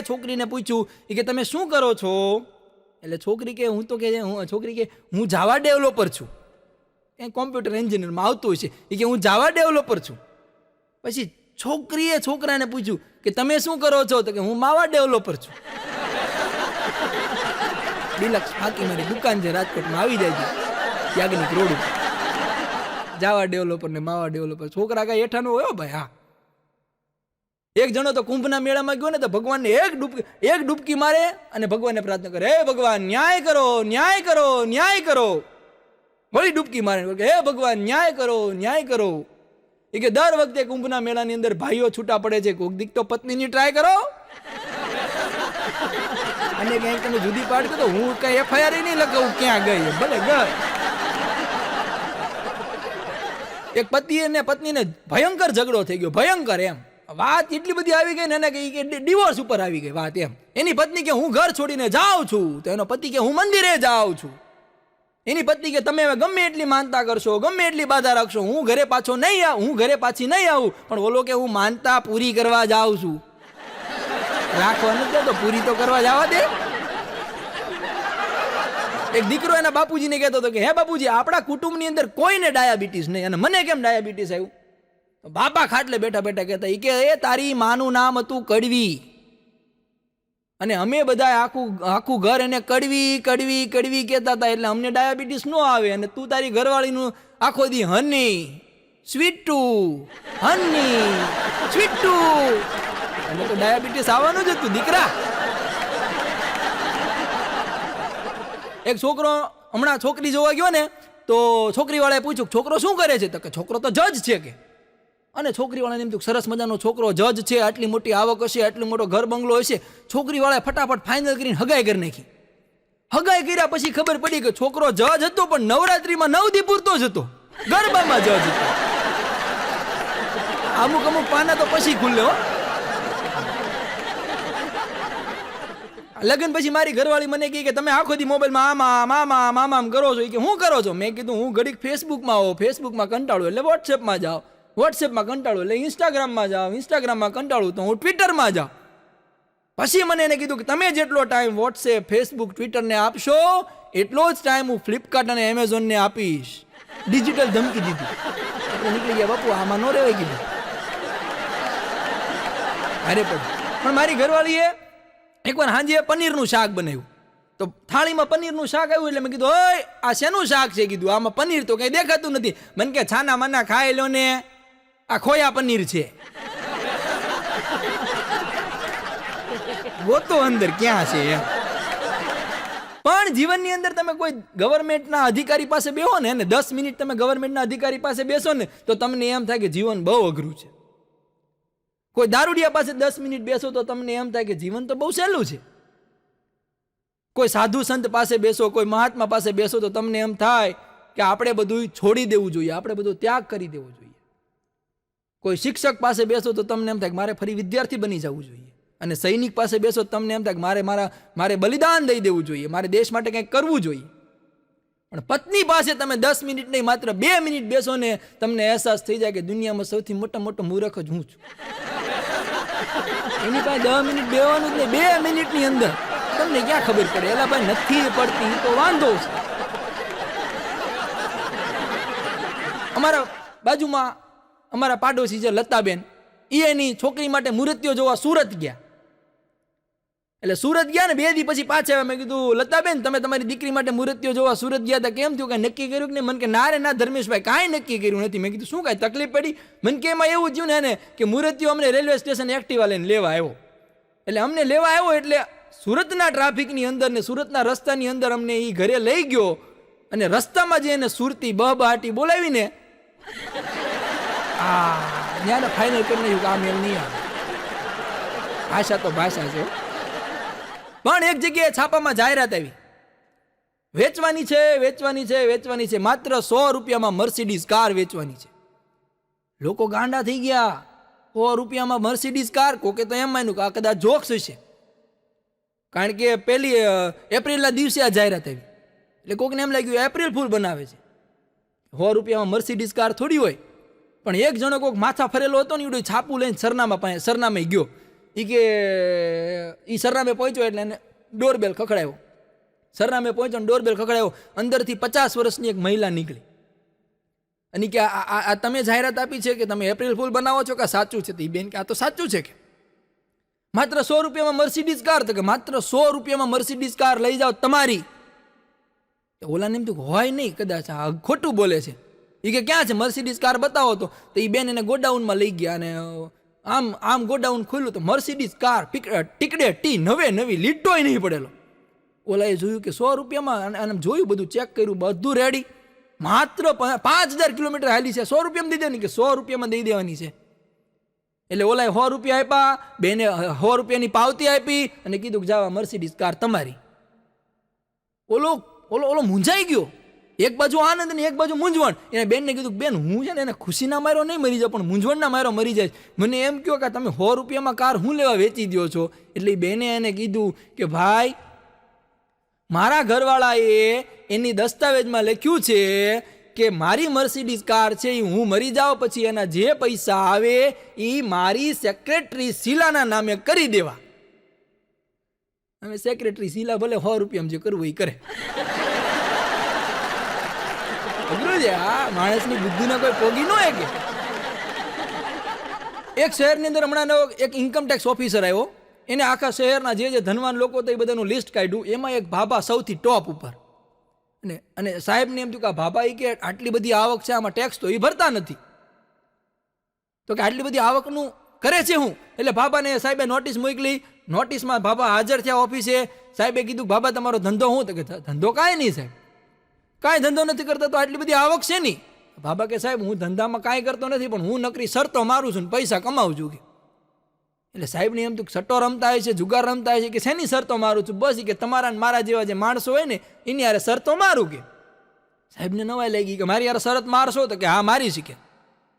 છોકરીને પૂછ્યું કે તમે શું કરો છો? એટલે છોકરી કે હું જાવા ડેવલપર છું. કંઈ કોમ્પ્યુટર એન્જિનિયરમાં આવતું હોય છે. એ કે હું જાવા ડેવલપર છું. પછી છોકરીએ છોકરાને પૂછ્યું કે તમે શું કરો છો? તો કે હું માવા ડેવલપર છું. ડિલક્સ ફાકી મારી દુકાન છે રાજકોટમાં, આવી જાય છે યાજ્ઞિક રોડ ઉપર. જાવા ડેવલપર ને માવા ડેવલપર. છોકરા કાંઈ હેઠાનો હોય ભાઈ. હા, એક જણો તો કુંભના મેળામાં ગયો ને તો ભગવાનને એક ડૂબકી મારે અને ભગવાનને પ્રાર્થના કરે, હે ભગવાન ન્યાય કરો, ન્યાય કરો, ન્યાય કરો. વળી ડૂબકી મારે કે હે ભગવાન ન્યાય કરો, ન્યાય કરો. એ કે દર વખતે કુંભના મેળાની અંદર ભાઈઓ છૂટા પડે છે, કોક દીક તો પત્નીની ટ્રાય કરો. અને ક્યાંક તમે જુદી પાડશો તો હું કઈ FIR નહીં લગાવું ક્યાં ગઈ, ભલે ગઈ. એક પતિ અને પત્નીને ભયંકર ઝઘડો થઈ ગયો, ભયંકર. એમ વાત એટલી બધી આવી ગઈ ને કે ડિવોર્સ ઉપર આવી ગઈ વાત. એમ એની પત્ની કે હું ઘર છોડીને જાઉં છું, તો એનો પતિ કે હું મંદિરે જાઉં છું. એની પત્ની કે તમે ગમે એટલી માનતા કરશો, ગમે એટલી બાધા રાખશો, હું ઘરે પાછી નહીં આવું. પણ બોલો કે હું માનતા પૂરી કરવા જાઉં છું. રાખવા નથી તો પૂરી તો કરવા જવા દે. એક દીકરો એના બાપુજીને કહેતો હતો કે હે બાપુજી, આપણા કુટુંબની અંદર કોઈને ડાયાબિટીસ નહીં, અને મને કેમ ડાયાબિટીસ આવ્યું? તો બાપા ખાટલે બેઠા બેઠા કહેતા કે એ તારી માનું નામ હતું કડવી, અને અમે બધા આખું ઘર એને કડવી કડવી કડવી કહેતા હતા, એટલે અમને ડાયાબિટીસ ન આવે. અને તું તારી ઘરવાળીનું આખો દી હની સ્વીટુ, હની સ્વીટુ, અને તો ડાયાબિટીસ આવવાનું જ હતું દીકરા. એક છોકરો હમણાં છોકરી જોવા ગયો ને, તો છોકરીવાળાએ પૂછ્યું છોકરો શું કરે છે? તો કે છોકરો તો જજ છે કે. અને છોકરીવાળાને એમ થયું સરસ મજાનો છોકરો જજ છે, આટલી મોટી આવક હશે, આટલો મોટો ઘર બંગલો હશે. છોકરીવાળાએ ફટાફટ ફાઇનલ કરીને હગાઈ કરી નાખી. હગાઈ કર્યા પછી ખબર પડી કે છોકરો જજ હતો, પણ નવરાત્રીમાં 9 દી પૂરતો જ હતો, ગરબામાં જજ હતો. અમુક પાના તો પછી ખુલ્લે હો. લગ્ન પછી મારી ઘરવાળી મને કહે કે તમે આખો દી મોબાઈલમાં આમ કરો છો. કે હું કરો છો? મેં કીધું હું ઘડીક ફેસબુકમાં આવો, ફેસબુકમાં કંટાળું એટલે વોટ્સએપમાં જાઓ, વોટ્સએપમાં કંટાળું એટલે ઇન્સ્ટાગ્રામમાં જાઓ, ઇન્સ્ટાગ્રામમાં કંટાળું તો હું ટ્વિટરમાં જાઉં. પછી મને એને કીધું કે તમે જેટલો ટાઈમ વોટ્સએપ, ફેસબુક, ટ્વિટરને આપશો એટલો જ ટાઈમ હું ફ્લિપકાર્ટ અને એમેઝોનને આપીશ. ડિજિટલ ધમકી દીધી. આપણે નીકળી ગયા બાપુ, આમાં ન રહેવાય કીધું. અરે પણ મારી ઘરવાળીએ એકવાર સાંજે પનીરનું શાક બનાવ્યું. તો થાળીમાં પનીરનું શાક આવ્યું એટલે મેં કીધું ઓય આ શેનું શાક છે? કીધું આમાં પનીર તો કંઈ દેખાતું નથી. મને કે છાના માના ખાઈ લો ને, આ ખોયા પનીર છે. ગોતો અંદર ક્યાં છે એમ. પણ જીવનની અંદર તમે કોઈ ગવર્મેન્ટના અધિકારી પાસે બેહો ને અને 10 મિનિટ તમે ગવર્મેન્ટના અધિકારી પાસે બેસો ને તો તમને એમ થાય કે જીવન બહુ અઘરું છે. કોઈ દારૂડિયા પાસે 10 મિનિટ બેસો તો તમને એમ થાય કે જીવન તો બહુ સહેલું છે. કોઈ સાધુ સંત પાસે બેસો, કોઈ મહાત્મા પાસે બેસો તો તમને એમ થાય કે આપણે બધું છોડી દેવું જોઈએ, આપણે બધું ત્યાગ કરી દેવો જોઈએ. કોઈ શિક્ષક પાસે બેસો તો તમને એમ થાય કે મારે ફરી વિદ્યાર્થી બની જવું જોઈએ. અને સૈનિક પાસે બેસો તો તમને એમ થાય કે મારે બલિદાન દઈ દેવું જોઈએ, મારે દેશ માટે કંઈક કરવું જોઈએ. પણ પત્ની પાસે તમે 10 મિનિટ નહીં માત્ર 2 મિનિટ બેસો ને તમને અહેસાસ થઈ જાય કે દુનિયામાં સૌથી મોટો મૂર્ખ જ હું છું. એની પાસે 10 મિનિટ બેવાનું જ નહીં, 2 મિનિટની અંદર તમને ક્યાં ખબર પડે? એલા ભાઈ નથી પડતી તો વાંધો છે. અમારા બાજુમાં અમારા પાડોશી છે લતાબેન, એની છોકરી માટે મૂર્તિઓ જોવા સુરત ગયા. એટલે સુરત ગયા ને 2 દી પછી પાછા આવ્યા. મેં કીધું લતાબેન તમે તમારી દીકરી માટે મૂર્તિઓ જોવા સુરત ગયા હતા, કેમ થયું? કાંઈ નક્કી કર્યું કે નહીં? મને કે ના રે ના ધર્મેશભાઈ કાંઈ નક્કી કર્યું નથી. મેં કીધું શું કાંઈ તકલીફ પડી? મને કે એમાં એવું થયું ને કે મૂર્તિઓ અમને રેલવે સ્ટેશન એક્ટિવા લઈને લેવા આવ્યો. એટલે અમને લેવા આવ્યો એટલે સુરતના ટ્રાફિકની અંદર ને સુરતના રસ્તાની અંદર અમને એ ઘરે લઈ ગયો અને રસ્તામાં જે એને સુરતી બહાટી બોલાવીને ત્યાં ફાઇનલ કરી નાખ્યું કે આ મેલ નહીં આવે. ભાષા તો ભાષા છે. પણ એક જગ્યાએ છાપામાં જાહેરાત આવી, વેચવાની છે, માત્ર 100 રૂપિયામાં મર્સિડીઝ કાર વેચવાની છે. લોકો ગાંડા થઈ ગયા. 100 રૂપિયામાં મર્સિડીઝ કાર. કોકે તો એમ માન્યું કે આ કદાચ જોક્સ હશે, કારણ કે 1 એપ્રિલના દિવસે આ જાહેરાત આવી. એટલે કોકને એમ લાગ્યું એપ્રિલ ફૂલ બનાવે છે. 100 રૂપિયામાં મર્સિડીઝ કાર થોડી હોય. પણ એક જણો કોઈક માથા ફરેલો હતો ને એવડું છાપું લઈને સરનામે ગયો. એ સરનામે પહોંચ્યો એટલે એને ડોરબેલ ખખડાયો. સરનામે પહોંચ્યો ને ડોરબેલ ખખડાયો. અંદરથી 50 વર્ષની એક મહિલા નીકળી અને કે આ તમે જાહેરાત આપી છે કે તમે એપ્રિલ ફૂલ બનાવો છો કે સાચું છે? તો એ બેન કે આ તો સાચું છે કે માત્ર 100 રૂપિયામાં મર્સિડીઝ કાર. તો કે માત્ર 100 રૂપિયામાં મર્સિડીઝ કાર લઈ જાઓ તમારી. ઓલાને એમ થયું હોય નહીં, કદાચ આ ખોટું બોલે છે. એ કે ક્યાં છે મર્સિડીઝ કાર બતાવો. તો એ બેન એને ગોડાઉનમાં લઈ ગયા અને આમ ગોડાઉન ખોલ્યું તો મર્સિડીઝ કાર ટીકડે ટી નવી લીટોય નહીં પડેલો. ઓલાએ જોયું કે 100 રૂપિયામાં, અને જોયું બધું ચેક કર્યું, બધું રેડી. માત્ર 5000 કિલોમીટર હાલી છે, 100 રૂપિયામાં દઈ દેવાની કે 100 રૂપિયામાં દઈ દેવાની છે. એટલે ઓલાએ 100 રૂપિયા આપ્યા, બેને 100 રૂપિયાની પાવતી આપી અને કીધું કે જાવ મર્સિડીઝ કાર તમારી. ઓલો મૂંઝાઈ ગયો. એક બાજુ આનંદ ને એક બાજુ મૂંઝવણ. એને બેનને કીધું બેન હું છે ને એને ખુશીના માર્યો નહીં મરી જાય પણ મૂંઝવણના માર્યો મરી જાય. મને એમ કહો કે તમે 100 રૂપિયામાં કાર હું લેવા વેચી દો છો? એટલે બેને એને કીધું કે ભાઈ મારા ઘરવાળાએ એની દસ્તાવેજમાં લખ્યું છે કે મારી મર્સિડીઝ કાર છે એ હું મરી જાઉં પછી એના જે પૈસા આવે એ મારી સેક્રેટરી શીલાના નામે કરી દેવા. હવે સેક્રેટરી શીલા ભલે 100 રૂપિયામાં જે કરવું એ કરે. અઘરું છે આ માણસની બુદ્ધિને કોઈ પોગી ન કે. એક શહેરની અંદર હમણાં એક ઇન્કમટેક્સ ઓફિસર આવ્યો. એને આખા શહેરના જે ધનવાન લોકો હતા એ બધાનું લિસ્ટ કાઢ્યું. એમાં એક ભાભા સૌથી ટોપ ઉપર. અને સાહેબને એમ થયું કે આ ભાભા એ કે આટલી બધી આવક છે આમાં ટેક્સ તો એ ભરતા નથી. તો કે આટલી બધી આવકનું કરે છે હું? એટલે ભાભાને સાહેબે નોટિસ મોકલી. નોટિસમાં ભાભા હાજર થયા ઓફિસે. સાહેબે કીધું ભાભા તમારો ધંધો શું? તો કે ધંધો કાંઈ નહીં સાહેબ, કાંઈ ધંધો નથી કરતા તો આટલી બધી આવક છે નહીં. ભાભા કે સાહેબ હું ધંધામાં કાંઈ કરતો નથી પણ હું નકરી શરતો મારું છું ને પૈસા કમાવું છું કે. એટલે સાહેબને એમ તું સટ્ટો રમતા હોય છે, જુગાર રમતા હોય છે કે શેની શરતો મારું છું? બસ કે તમારા મારા જેવા જે માણસો હોય ને એની યારે શરતો મારું કે. સાહેબને નવાઈ લાગી કે મારી યાર શરત મારશો? તો કે હા મારી શીખે.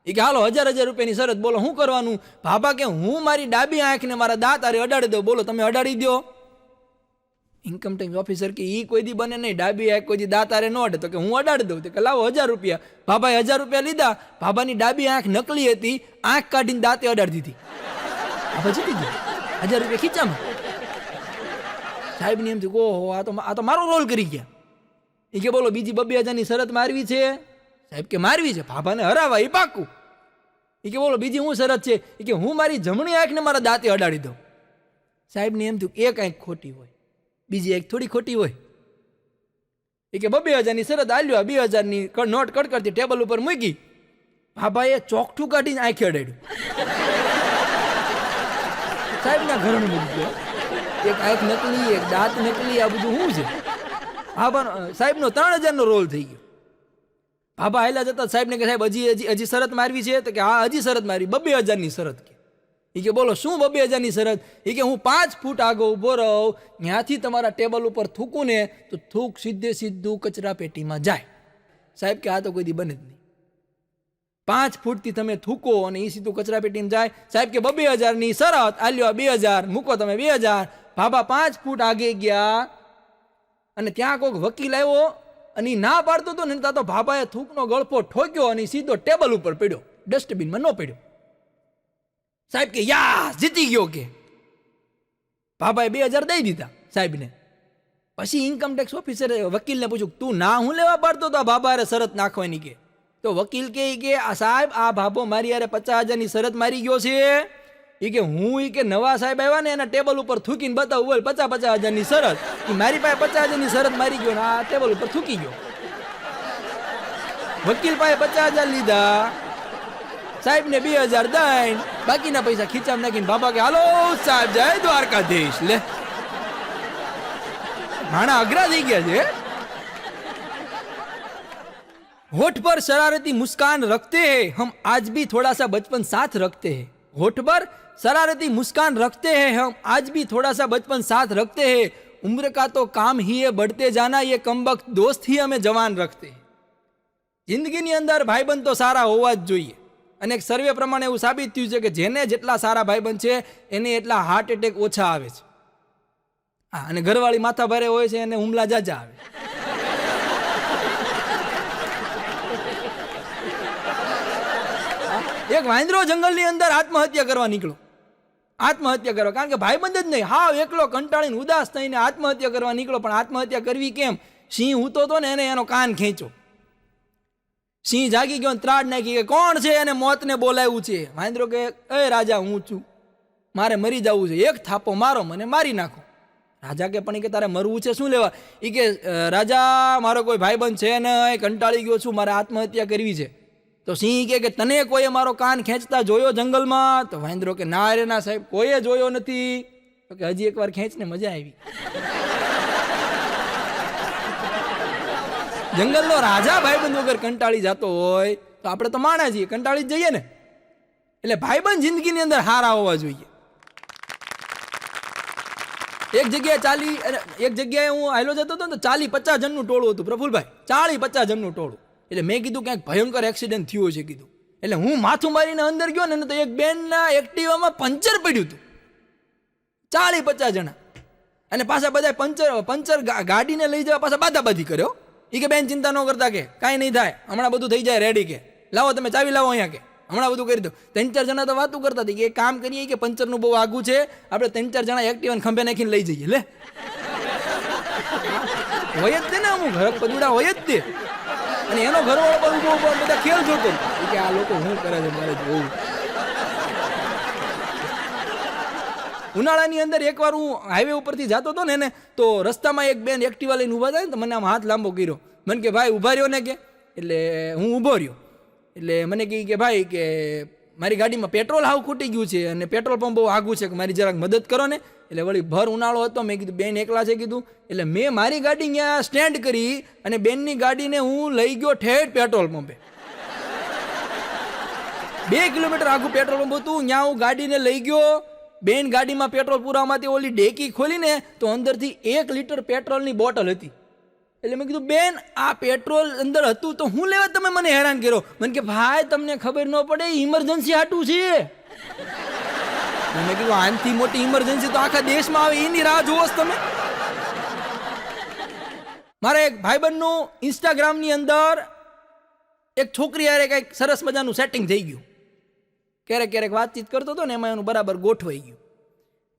એ કે હાલો 1000 રૂપિયાની શરત બોલો શું કરવાનું? ભાભા કે હું મારી ડાબી આંખને મારા દાંત આરે અડાડી દઉં. બોલો તમે અડાડી દો. ઇન્કમટેક્સ ઓફિસર કે એ કોઈ દી બને નહીં, ડાબી આંખ કોઈ દી દાતારે ન અડે. તો કે હું અડાડી દઉં. તો કે લાવો 1000 રૂપિયા. ભાભાએ 1000 રૂપિયા લીધા. ભાભાની ડાબી આંખ નકલી હતી, આંખ કાઢીને દાંતે અડાડી દીધી. ભાભા જીતી ગયા, 1000 રૂપિયા ખીચામાં. સાહેબને એમ થયું ઓહો આ તો મારો રોલ કરી ગયા. એ કે બોલો બીજી 2,000ની શરત મારવી છે? સાહેબ કે મારવી છે. ભાભાને હરાવા એ પાકું. એ કે બોલો બીજી હું શરત છે? એ કે હું મારી જમણી આંખને મારા દાંતે અડાડી દઉં. સાહેબને એમ થયું એક આંખ ખોટી હોય, બીજી આંખ થોડી ખોટી હોય. એ કે 2,000ની શરત આલ્યો, 2,000ની નોટ કડકડતી ટેબલ ઉપર મૂકી. ભાભાએ ચોકઠું કાઢીને આંખે અડાડ્યું. સાહેબના ઘરનું મૂકી ગયો. એક આંખ નકલી, એક દાંત નકલી, આ બધું શું છે? ભાભા સાહેબનો 3,000નો રોલ થઈ ગયો. ભાભા હાલ્યા જતા સાહેબને કે સાહેબ હજી શરત મારવી છે? તો કે હા હજી શરત મારવી, 2,000ની શરત. એ કે બોલો શું 2,000ની શરત? એ કે હું 5 ફૂટ આગળ ઊભો રહું, ત્યાંથી તમારા ટેબલ ઉપર થૂકું ને તો થૂક સીધું કચરા પેટીમાં જાય. સાહેબ કે આ તો કોઈ દી બને જ નહીં. 5 ફૂટથી તમે થૂકો અને એ સીધું કચરા પેટીમાં જાય. સાહેબ કે 2,000ની શરત આલ્યો, 2,000 મૂકો તમે 2,000. ભાભા 5 ફૂટ આગે ગયા અને ત્યાં કોઈક વકીલ આવ્યો અને એ ના પાડતો હતો ને ત્યાં તો ભાભાએ થૂકનો ગળપો ઠોક્યો અને સીધો ટેબલ ઉપર પડ્યો, ડસ્ટબિનમાં ન પડ્યો. સાહેબ કે યા જીતી ગયો. કે ભાભાએ 2,000 દઈ દીધા સાહેબને. પછી ઇન્કમટેક્સ ઓફિસરે વકીલને પૂછ્યું તું ના હું લેવા પાડતો તો ભાભાએ શરત નાખવાની? કે તો વકીલ કે આ સાહેબ આ ભાભો મારી યારે 50,000ની શરત મારી ગયો છે. એ કે હું કે નવા સાહેબ આવ્યા ને એના ટેબલ ઉપર થૂકીને બતાવું બોલ 50,000ની શરત. એ મારી પાસે 50,000ની શરત મારી ગયો ને આ ટેબલ ઉપર થૂકી ગયો. વકીલ પાસે 50,000 લીધા, સાહેબને 2,000 દઈને બાકીના પૈસા ખીચામાં નાખીને બાબા કે હાલો સાહેબ જય દ્વારકાધીશ. લે માણા અઘરા થઈ ગયા છે. होठ पर शरारती मुस्कान रखते हैं हम आज भी थोड़ा सा बचपन साथ रखते हैं. होठ पर शरारती मुस्कान रखते हैं हम आज भी थोड़ा सा बचपन साथ रखते हैं. उम्र का तो काम ही है बढ़ते जाना, ये कमबख्त दोस्त ही हमें जवान रखते हैं. જિંદગીની અંદર ભાઈબંધ તો સારા હોવા જ જોઈએ. અને એક સર્વે પ્રમાણે એવું સાબિત થયું છે કે જેને જેટલા સારા ભાઈબંધ છે એને એટલા હાર્ટ એટેક ઓછા આવે છે. હા, અને ઘરવાળી માથા ભારે હોય છે એને હુમલા જાજા આવે. એક વાંદરો જંગલની અંદર આત્મહત્યા કરવા નીકળ્યો. આત્મહત્યા કરવા, કારણ કે ભાઈબંધ જ નહીં, હાવ એકલો કંટાળીને ઉદાસ થઈને આત્મહત્યા કરવા નીકળ્યો. પણ આત્મહત્યા કરવી કેમ? સિંહ હૂતો હતો ને એને એનો કાન ખેંચ્યો. સિંહ જાગી ગયો, ત્રાડ નાખી કે કોણ છે એને મોતને બોલાવ્યું છે. વાંદરો કે એ રાજા હું છું, મારે મરી જવું છે, એક થાપો મારો મને મારી નાખો. રાજા કે પણ કે તારે મરવું છે શું લેવા? એ કે રાજા મારો કોઈ ભાઈબંધ છે ને કંટાળી ગયો છું, મારે આત્મહત્યા કરવી છે. તો સિંહ કે તને કોઈએ મારો કાન ખેંચતા જોયો જંગલમાં? તો વાંદરો કે ના રે ના સાહેબ કોઈએ જોયો નથી. તો કે હજી એકવાર ખેંચને મજા આવી. જંગલનો રાજા ભાઈબંધ વગર કંટાળી જતો હોય તો આપણે તો માણા છીએ, કંટાળી જ જઈએ ને. એટલે ભાઈબંધ જિંદગીની અંદર હારા હોવા જોઈએ. એક જગ્યાએ હું હાલ્યો જતો હતો ને 40-50 જણનું ટોળું હતું પ્રફુલભાઈ, 40-50 જણનું ટોળું. એટલે મેં કીધું ક્યાંક ભયંકર એક્સિડન્ટ થયો છે કીધું. એટલે હું માથું મારીને અંદર ગયો ને તો એક બેનના એક્ટિવામાં પંચર પડ્યું હતું. 40-50 જણા અને પાછા બધા પંચર ગાડીને લઈ જવા પાછા બાધાબાધી કર્યો. એ કે બેન ચિંતા ન કરતા, કે કાંઈ નહીં થાય, હમણાં બધું થઈ જાય રેડી. કે લાવો તમે ચાવી લાવો અહીંયા, કે હમણાં બધું કરી દો. 3-4 જણા તો વાતું કરતા હતી કે એક કામ કરીએ કે પંચરનું બહુ આઘું છે, આપણે 3-4 જણા એક્ટિવાને ખંભે નાખીને લઈ જઈએ. લે હોય જ તે ને, અમુક હરક પદુડા હોય જ તે. અને એનો ઘરવાળો પર ઉભો બધા ખેલ જોતો કે આ લોકો શું કરે છે મારે જોવું. ઉનાળાની અંદર એકવાર હું હાઈવે ઉપરથી જતો હતો ને તો રસ્તામાં એક બેન એક્ટિવા લઈને ઊભા થાય ને તો મને આમ હાથ લાંબો કર્યો. મને કે ભાઈ ઊભા રહ્યો ને, કે એટલે હું ઊભો રહ્યો. એટલે મને કહે કે ભાઈ કે મારી ગાડીમાં પેટ્રોલ હાવ ખૂટી ગયું છે અને પેટ્રોલ પંપ બહુ આઘું છે, કે મારી જરાક મદદ કરો ને. એટલે વળી ભર ઉનાળો હતો, મેં કીધું બેન એકલા છે કીધું. એટલે મેં મારી ગાડી ત્યાં સ્ટેન્ડ કરી અને બેનની ગાડીને હું લઈ ગયો ઠેઠ પેટ્રોલ પંપે. 2 કિલોમીટર આઘું પેટ્રોલ પંપ હતું, ત્યાં હું ગાડીને લઈ ગયો. બેન ગાડીમાં પેટ્રોલ પૂરામાંથી ઓલી ડેકી ખોલીને તો અંદરથી 1 લીટર પેટ્રોલની બોટલ હતી. એટલે મેં કીધું બેન આ પેટ્રોલ અંદર હતું તો હું લેવા તમે મને હેરાન કર્યો? મને કે ભાઈ તમને ખબર ન પડે, ઇમરજન્સી હાટું છે. મેં કીધું આનથી મોટી ઇમરજન્સી તો આખા દેશમાં આવે, એની રાહ જોવો તમે. મારા એક ભાઈબંધનું ઇન્સ્ટાગ્રામની અંદર એક છોકરી હારે કંઈક સરસ મજાનું સેટિંગ થઈ ગયું. ક્યારેક ક્યારેક વાતચીત કરતો હતો ને એમાં એનું બરાબર ગોઠવાઈ ગયું.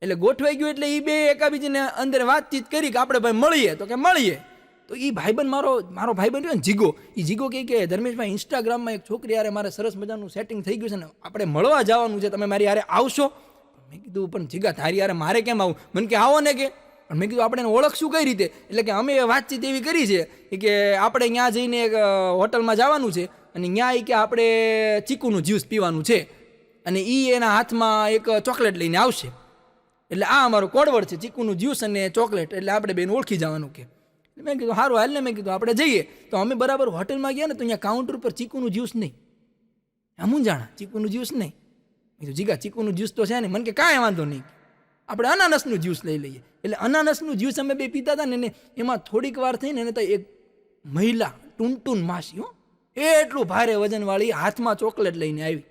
એટલે ગોઠવાઈ ગયું એટલે એ બે એકાબીજીને અંદર વાતચીત કરી કે આપણે ભાઈ મળીએ, તો કે મળીએ. તો એ ભાઈબંધ મારો ભાઈબંધ હોય ને જીગો, એ જીગો કે ધર્મેશભાઈ ઇન્સ્ટાગ્રામમાં એક છોકરી હારે મારે સરસ મજાનું સેટિંગ થઈ ગયું છે ને આપણે મળવા જવાનું છે, તમે મારી હારે આવશો? મેં કીધું પણ જીગા તારી હારે મારે કેમ આવું? મને કે આવો ને કે. પણ મેં કીધું આપણે એને ઓળખશું કઈ રીતે? એટલે કે અમે વાતચીત એવી કરી છે કે આપણે ત્યાં જઈને એક હોટલમાં જવાનું છે અને ત્યાં કે આપણે ચીકુનું જ્યુસ પીવાનું છે અને એ એના હાથમાં એક ચોકલેટ લઈને આવશે. એટલે આ અમારો કોડવર્ડ છે, ચીકુનું જ્યુસ અને ચોકલેટ, એટલે આપણે બેન ઓળખી જવાનું કે. મેં કીધું સારું હાલ ને. મેં કીધું આપણે જઈએ. તો અમે બરાબર હોટલમાં ગયા ને તો અહીંયા કાઉન્ટર પર ચીકુનું જ્યુસ નહીં. આમ જાણા ચીકુનું જ્યુસ નહીં. મેં કીધું જીગા ચીકુનું જ્યુસ તો છે ને. મને કે કાંઈ વાંધો નહીં, આપણે અનાનસનું જ્યુસ લઈ લઈએ. એટલે અનાનસનું જ્યુસ અમે બે પીતા હતા ને એમાં થોડીક વાર થઈને તો એક મહિલા ટૂનટૂન માસી, એટલું ભારે વજનવાળી હાથમાં ચોકલેટ લઈને આવી.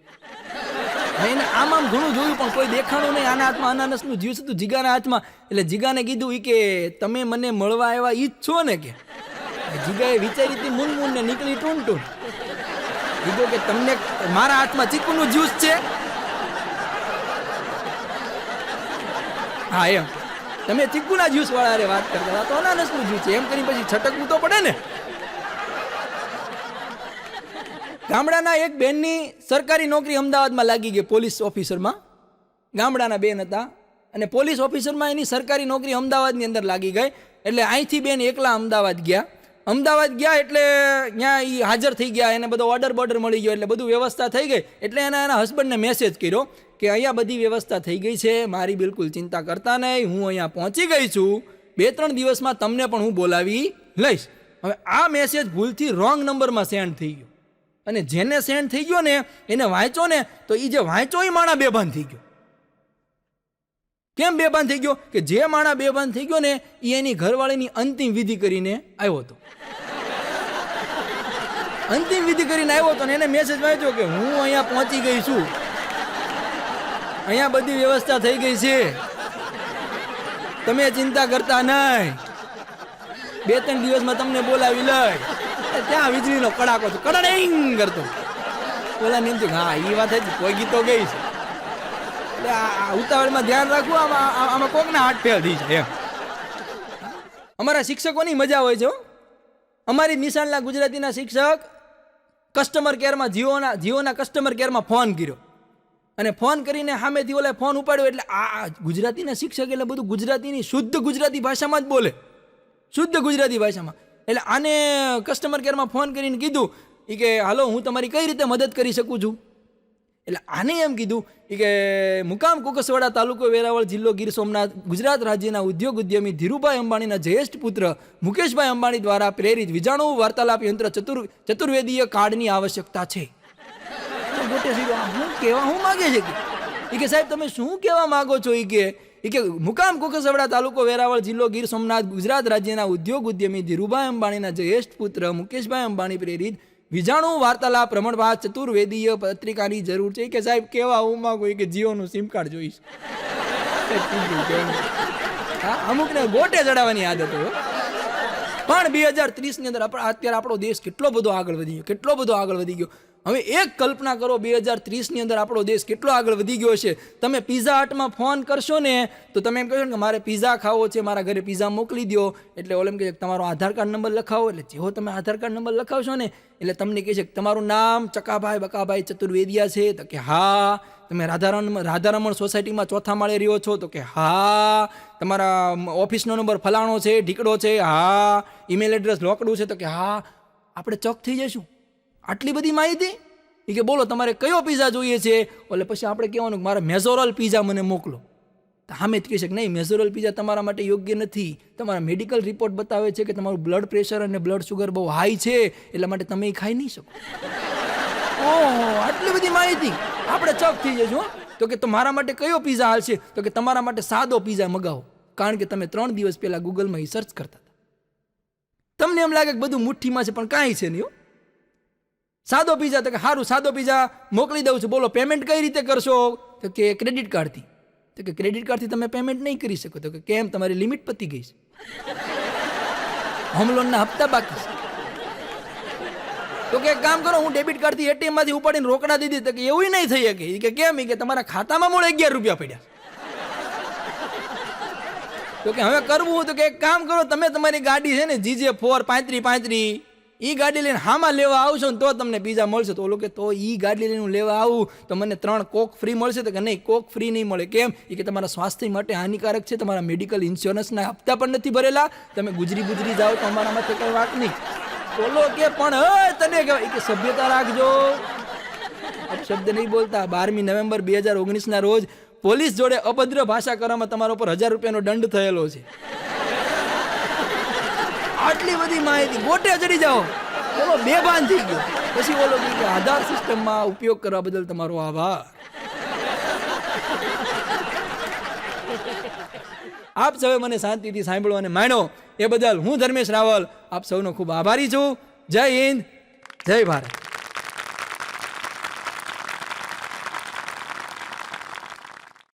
એને આમ ઘણું જોયું પણ કોઈ દેખાણું નહીં. આના હાથમાં અનાનસનું જ્યુસ હતું, જીગાના હાથમાં. એટલે જીગાને કીધું કે તમે મને મળવા આવ્યા ઈ જ છો ને કે. જીગાએ વિચારી હતી મૂન ને નીકળી ટૂનટૂન. કીધું કે તમને મારા હાથમાં ચીકુનું જ્યુસ છે? હા એમ, તમે ચીકુના જ્યુસ વાળા રે વાત કરતા હતા, તો અનાનસનું જ્યુસ છે એમ કરી પછી છટકવું તો પડે ને. ગામડાના એક બેનની સરકારી નોકરી અમદાવાદમાં લાગી ગઈ પોલીસ ઓફિસરમાં. ગામડાના બેન હતા અને પોલીસ ઓફિસરમાં એની સરકારી નોકરી અમદાવાદની અંદર લાગી ગઈ. એટલે અહીંથી બેન એકલા અમદાવાદ ગયા એટલે ત્યાં એ હાજર થઈ ગયા. એને બધો ઓર્ડર મળી ગયો એટલે બધું વ્યવસ્થા થઈ ગઈ. એટલે એના હસબન્ડને મેસેજ કર્યો કે અહીંયા બધી વ્યવસ્થા થઈ ગઈ છે, મારી બિલકુલ ચિંતા કરતા નહીં, હું અહીંયા પહોંચી ગઈ છું, 2-3 દિવસમાં તમને પણ હું બોલાવી લઈશ. હવે આ મેસેજ ભૂલથી રોંગ નંબરમાં સેન્ડ થઈ ગયો અને જેને સેન્ડ થઈ ગયો ને એને વાંચો ને તો એ જે વાંચો એ માણા બેભાન થઈ ગયો. કેમ બેભાન થઈ ગયો? કે જે માણા બેભાન થઈ ગયો ને એ એની ઘરવાળીની અંતિમ વિધિ કરીને આવ્યો હતો. અંતિમ વિધિ કરીને આવ્યો હતો ને એને મેસેજ વાંચ્યો કે હું અહીંયા પહોંચી ગઈ છું, અહીંયા બધી વ્યવસ્થા થઈ ગઈ છે, તમે ચિંતા કરતા નહીં, 2-3 દિવસમાં તમને બોલાવી લઈ. ત્યાં વીજળીનો કડાકો છે, કડાડિંગ કરતો. બોલા ને એમ થયું હા એ વાત હતી, કોઈ ગીતો ગઈ છે. એટલે આ ઉતાવળમાં ધ્યાન રાખવું, આમાં કોકના હાથ ફેલ થઈ જાય એમ. અમારા શિક્ષકોની મજા હોય છે. અમારી મિસાલના ગુજરાતીના શિક્ષક કસ્ટમર કેરમાં જીઓના કસ્ટમર કેરમાં ફોન કર્યો અને ફોન કરીને સામેથી ઓલા ફોન ઉપાડ્યો. એટલે આ ગુજરાતીના શિક્ષક એટલે બધું ગુજરાતીની શુદ્ધ ગુજરાતી ભાષામાં જ બોલે, શુદ્ધ ગુજરાતી ભાષામાં. એટલે આને કસ્ટમર કેરમાં ફોન કરીને કીધું કે હાલો હું તમારી કઈ રીતે મદદ કરી શકું છું? એટલે આને એમ કીધું કે મુકામ કુકસવાડા તાલુકો વેરાવળ જિલ્લો ગીર સોમનાથ ગુજરાત રાજ્યના ઉદ્યોગ ઉદ્યમી ધીરુભાઈ અંબાણીના જ્યેષ્ઠ પુત્ર મુકેશભાઈ અંબાણી દ્વારા પ્રેરિત વિજાણુ વાર્તાલાપ યંત્ર ચતુર્વેદીય કાર્ડની આવશ્યકતા છે. હું માગે છે કે સાહેબ તમે શું કહેવા માંગો છો? કે મુકામ કુકસવાડા તાલુકો વેરાવળ જિલ્લો ગીર સોમનાથ ગુજરાત રાજ્યના ઉદ્યોગ ઉદ્યમી ધીરુભાઈ અંબાણીના જ્યેષ્ઠ પુત્ર મુકેશભાઈ અંબાણી પ્રેરિત વિજાણુ વાર્તાલાપ પ્રમાણભા ચતુર્વેદીય પત્રિકાની જરૂર છે. કે સાહેબ કેવા હું માંગુ કે જીઓનું સિમ કાર્ડ જોઈશ. અમુકને ગોટે ચડાવવાની આદત હોય. પણ 2030ની અંદર અત્યારે આપણો દેશ કેટલો બધો આગળ વધી ગયો. હવે એક કલ્પના કરો 2030ની અંદર આપણો દેશ કેટલો આગળ વધી ગયો છે. તમે પિઝા હટમાં ફોન કરશો ને તો તમે એમ કહેશો કે મારે પિઝા ખાવો છે, મારા ઘરે પિઝા મોકલી દો. એટલે ઓલે એમ કહે તમારો આધાર કાર્ડ નંબર લખાવો. એટલે જેવો તમે આધાર કાર્ડ નંબર લખાવશો ને એટલે તમને કહે છે કે તમારું નામ ચકાભાઈ બકાભાઈ ચતુર્વેદિયા છે? તો કે હા. તમે રાધારમણ સોસાયટીમાં 4થા માળે રહ્યો છો? તો કે હા. તમારા ઓફિસનો નંબર ફલાણો છે, ઢીકડો છે? હા. ઈમેલ એડ્રેસ લોકડું છે? તો કે હા. આપણે ચોક થઈ જઈશું. આટલી બધી માહિતી કે બોલો તમારે કયો પિઝા જોઈએ છે? એટલે પછી આપણે કહેવાનું કે મારે મેઝોરલ પિઝા મને મોકલો. તો સામે જ કહે છે કે નહીં મેઝોરલ પિઝા તમારા માટે યોગ્ય નથી, તમારા મેડિકલ રિપોર્ટ બતાવે છે કે તમારું બ્લડ પ્રેશર અને બ્લડ શુગર બહુ હાઈ છે, એટલા માટે તમે એ ખાઈ નહીં શકો. ઓહો આટલી બધી માહિતી, આપણે ચક થઈ જશું. તો કે મારા માટે કયો પિઝા હાલશે? તો કે તમારા માટે સાદો પિઝા મગાવો, કારણ કે તમે 3 દિવસ પહેલા ગૂગલમાં સર્ચ કરતા હતા. તમને એમ લાગે કે બધું મુઠ્ઠીમાં છે પણ કાંઈ છે નહીં. સાદો પિઝા? તો કે સારું સાદો પિઝા મોકલી દઉં છું. બોલો પેમેન્ટ કઈ રીતે કરશો? તો કે ક્રેડિટ કાર્ડથી. તો કે ક્રેડિટ કાર્ડથી તમે પેમેન્ટ નહીં કરી શકો. તો કે કેમ? તમારી લિમિટ પતી ગઈ છે. હોમ લોનના હપ્તા બાકી છે. તો કે એક કામ કરો, હું ડેબિટ કાર્ડથી એટીએમ માંથી ઉપાડીને રોકડા દીધી. તો કે એવું નહીં થઈ શકે. કે કેમ? કે તમારા ખાતામાં મૂળ 11 રૂપિયા પડ્યા. તો કે હવે કરવું તો કે એક કામ કરો, તમે તમારી ગાડી છે ને GJ4 3535 ઈ ગાડી લઈને હામાં લેવા આવશો ને તો તમને પીઝા મળશે. તો ઓલો કે તો ઈ ગાડી લઈને હું લેવા આવું તો મને 3 કોક ફ્રી મળશે? તો કે નહીં, કોક ફ્રી નહીં મળે. કેમ? એ કે તમારા સ્વાસ્થ્ય માટે હાનિકારક છે, તમારા મેડિકલ ઇન્સ્યોરન્સના હપ્તા પણ નથી ભરેલા, તમે ગુજરી જાઓ તો અમારા માટે કઈ વાત નહીં. ઓલો કે પણ તને કહેવાય કે સભ્યતા રાખજો, અપશબ્દ નહીં બોલતા. 12મી નવેમ્બર 2019 ના રોજ પોલીસ જોડે અભદ્ર ભાષા કરવામાં તમારા ઉપર 1000 રૂપિયાનો દંડ થયેલો છે. આટલી બધી માહિતી ગોટે ચડી જાઓ, બોલો બેભાન થઈ ગયો. પછી બોલો કે આધાર સિસ્ટમમાં ઉપયોગ કરવા બદલ તમારો આભાર. આપ સૌએ મને શાંતિથી સાંભળો અને માણો એ બદલ હું ધર્મેશ રાવલ આપ સૌનો ખૂબ આભારી છું. જય હિન્દ, જય ભારત.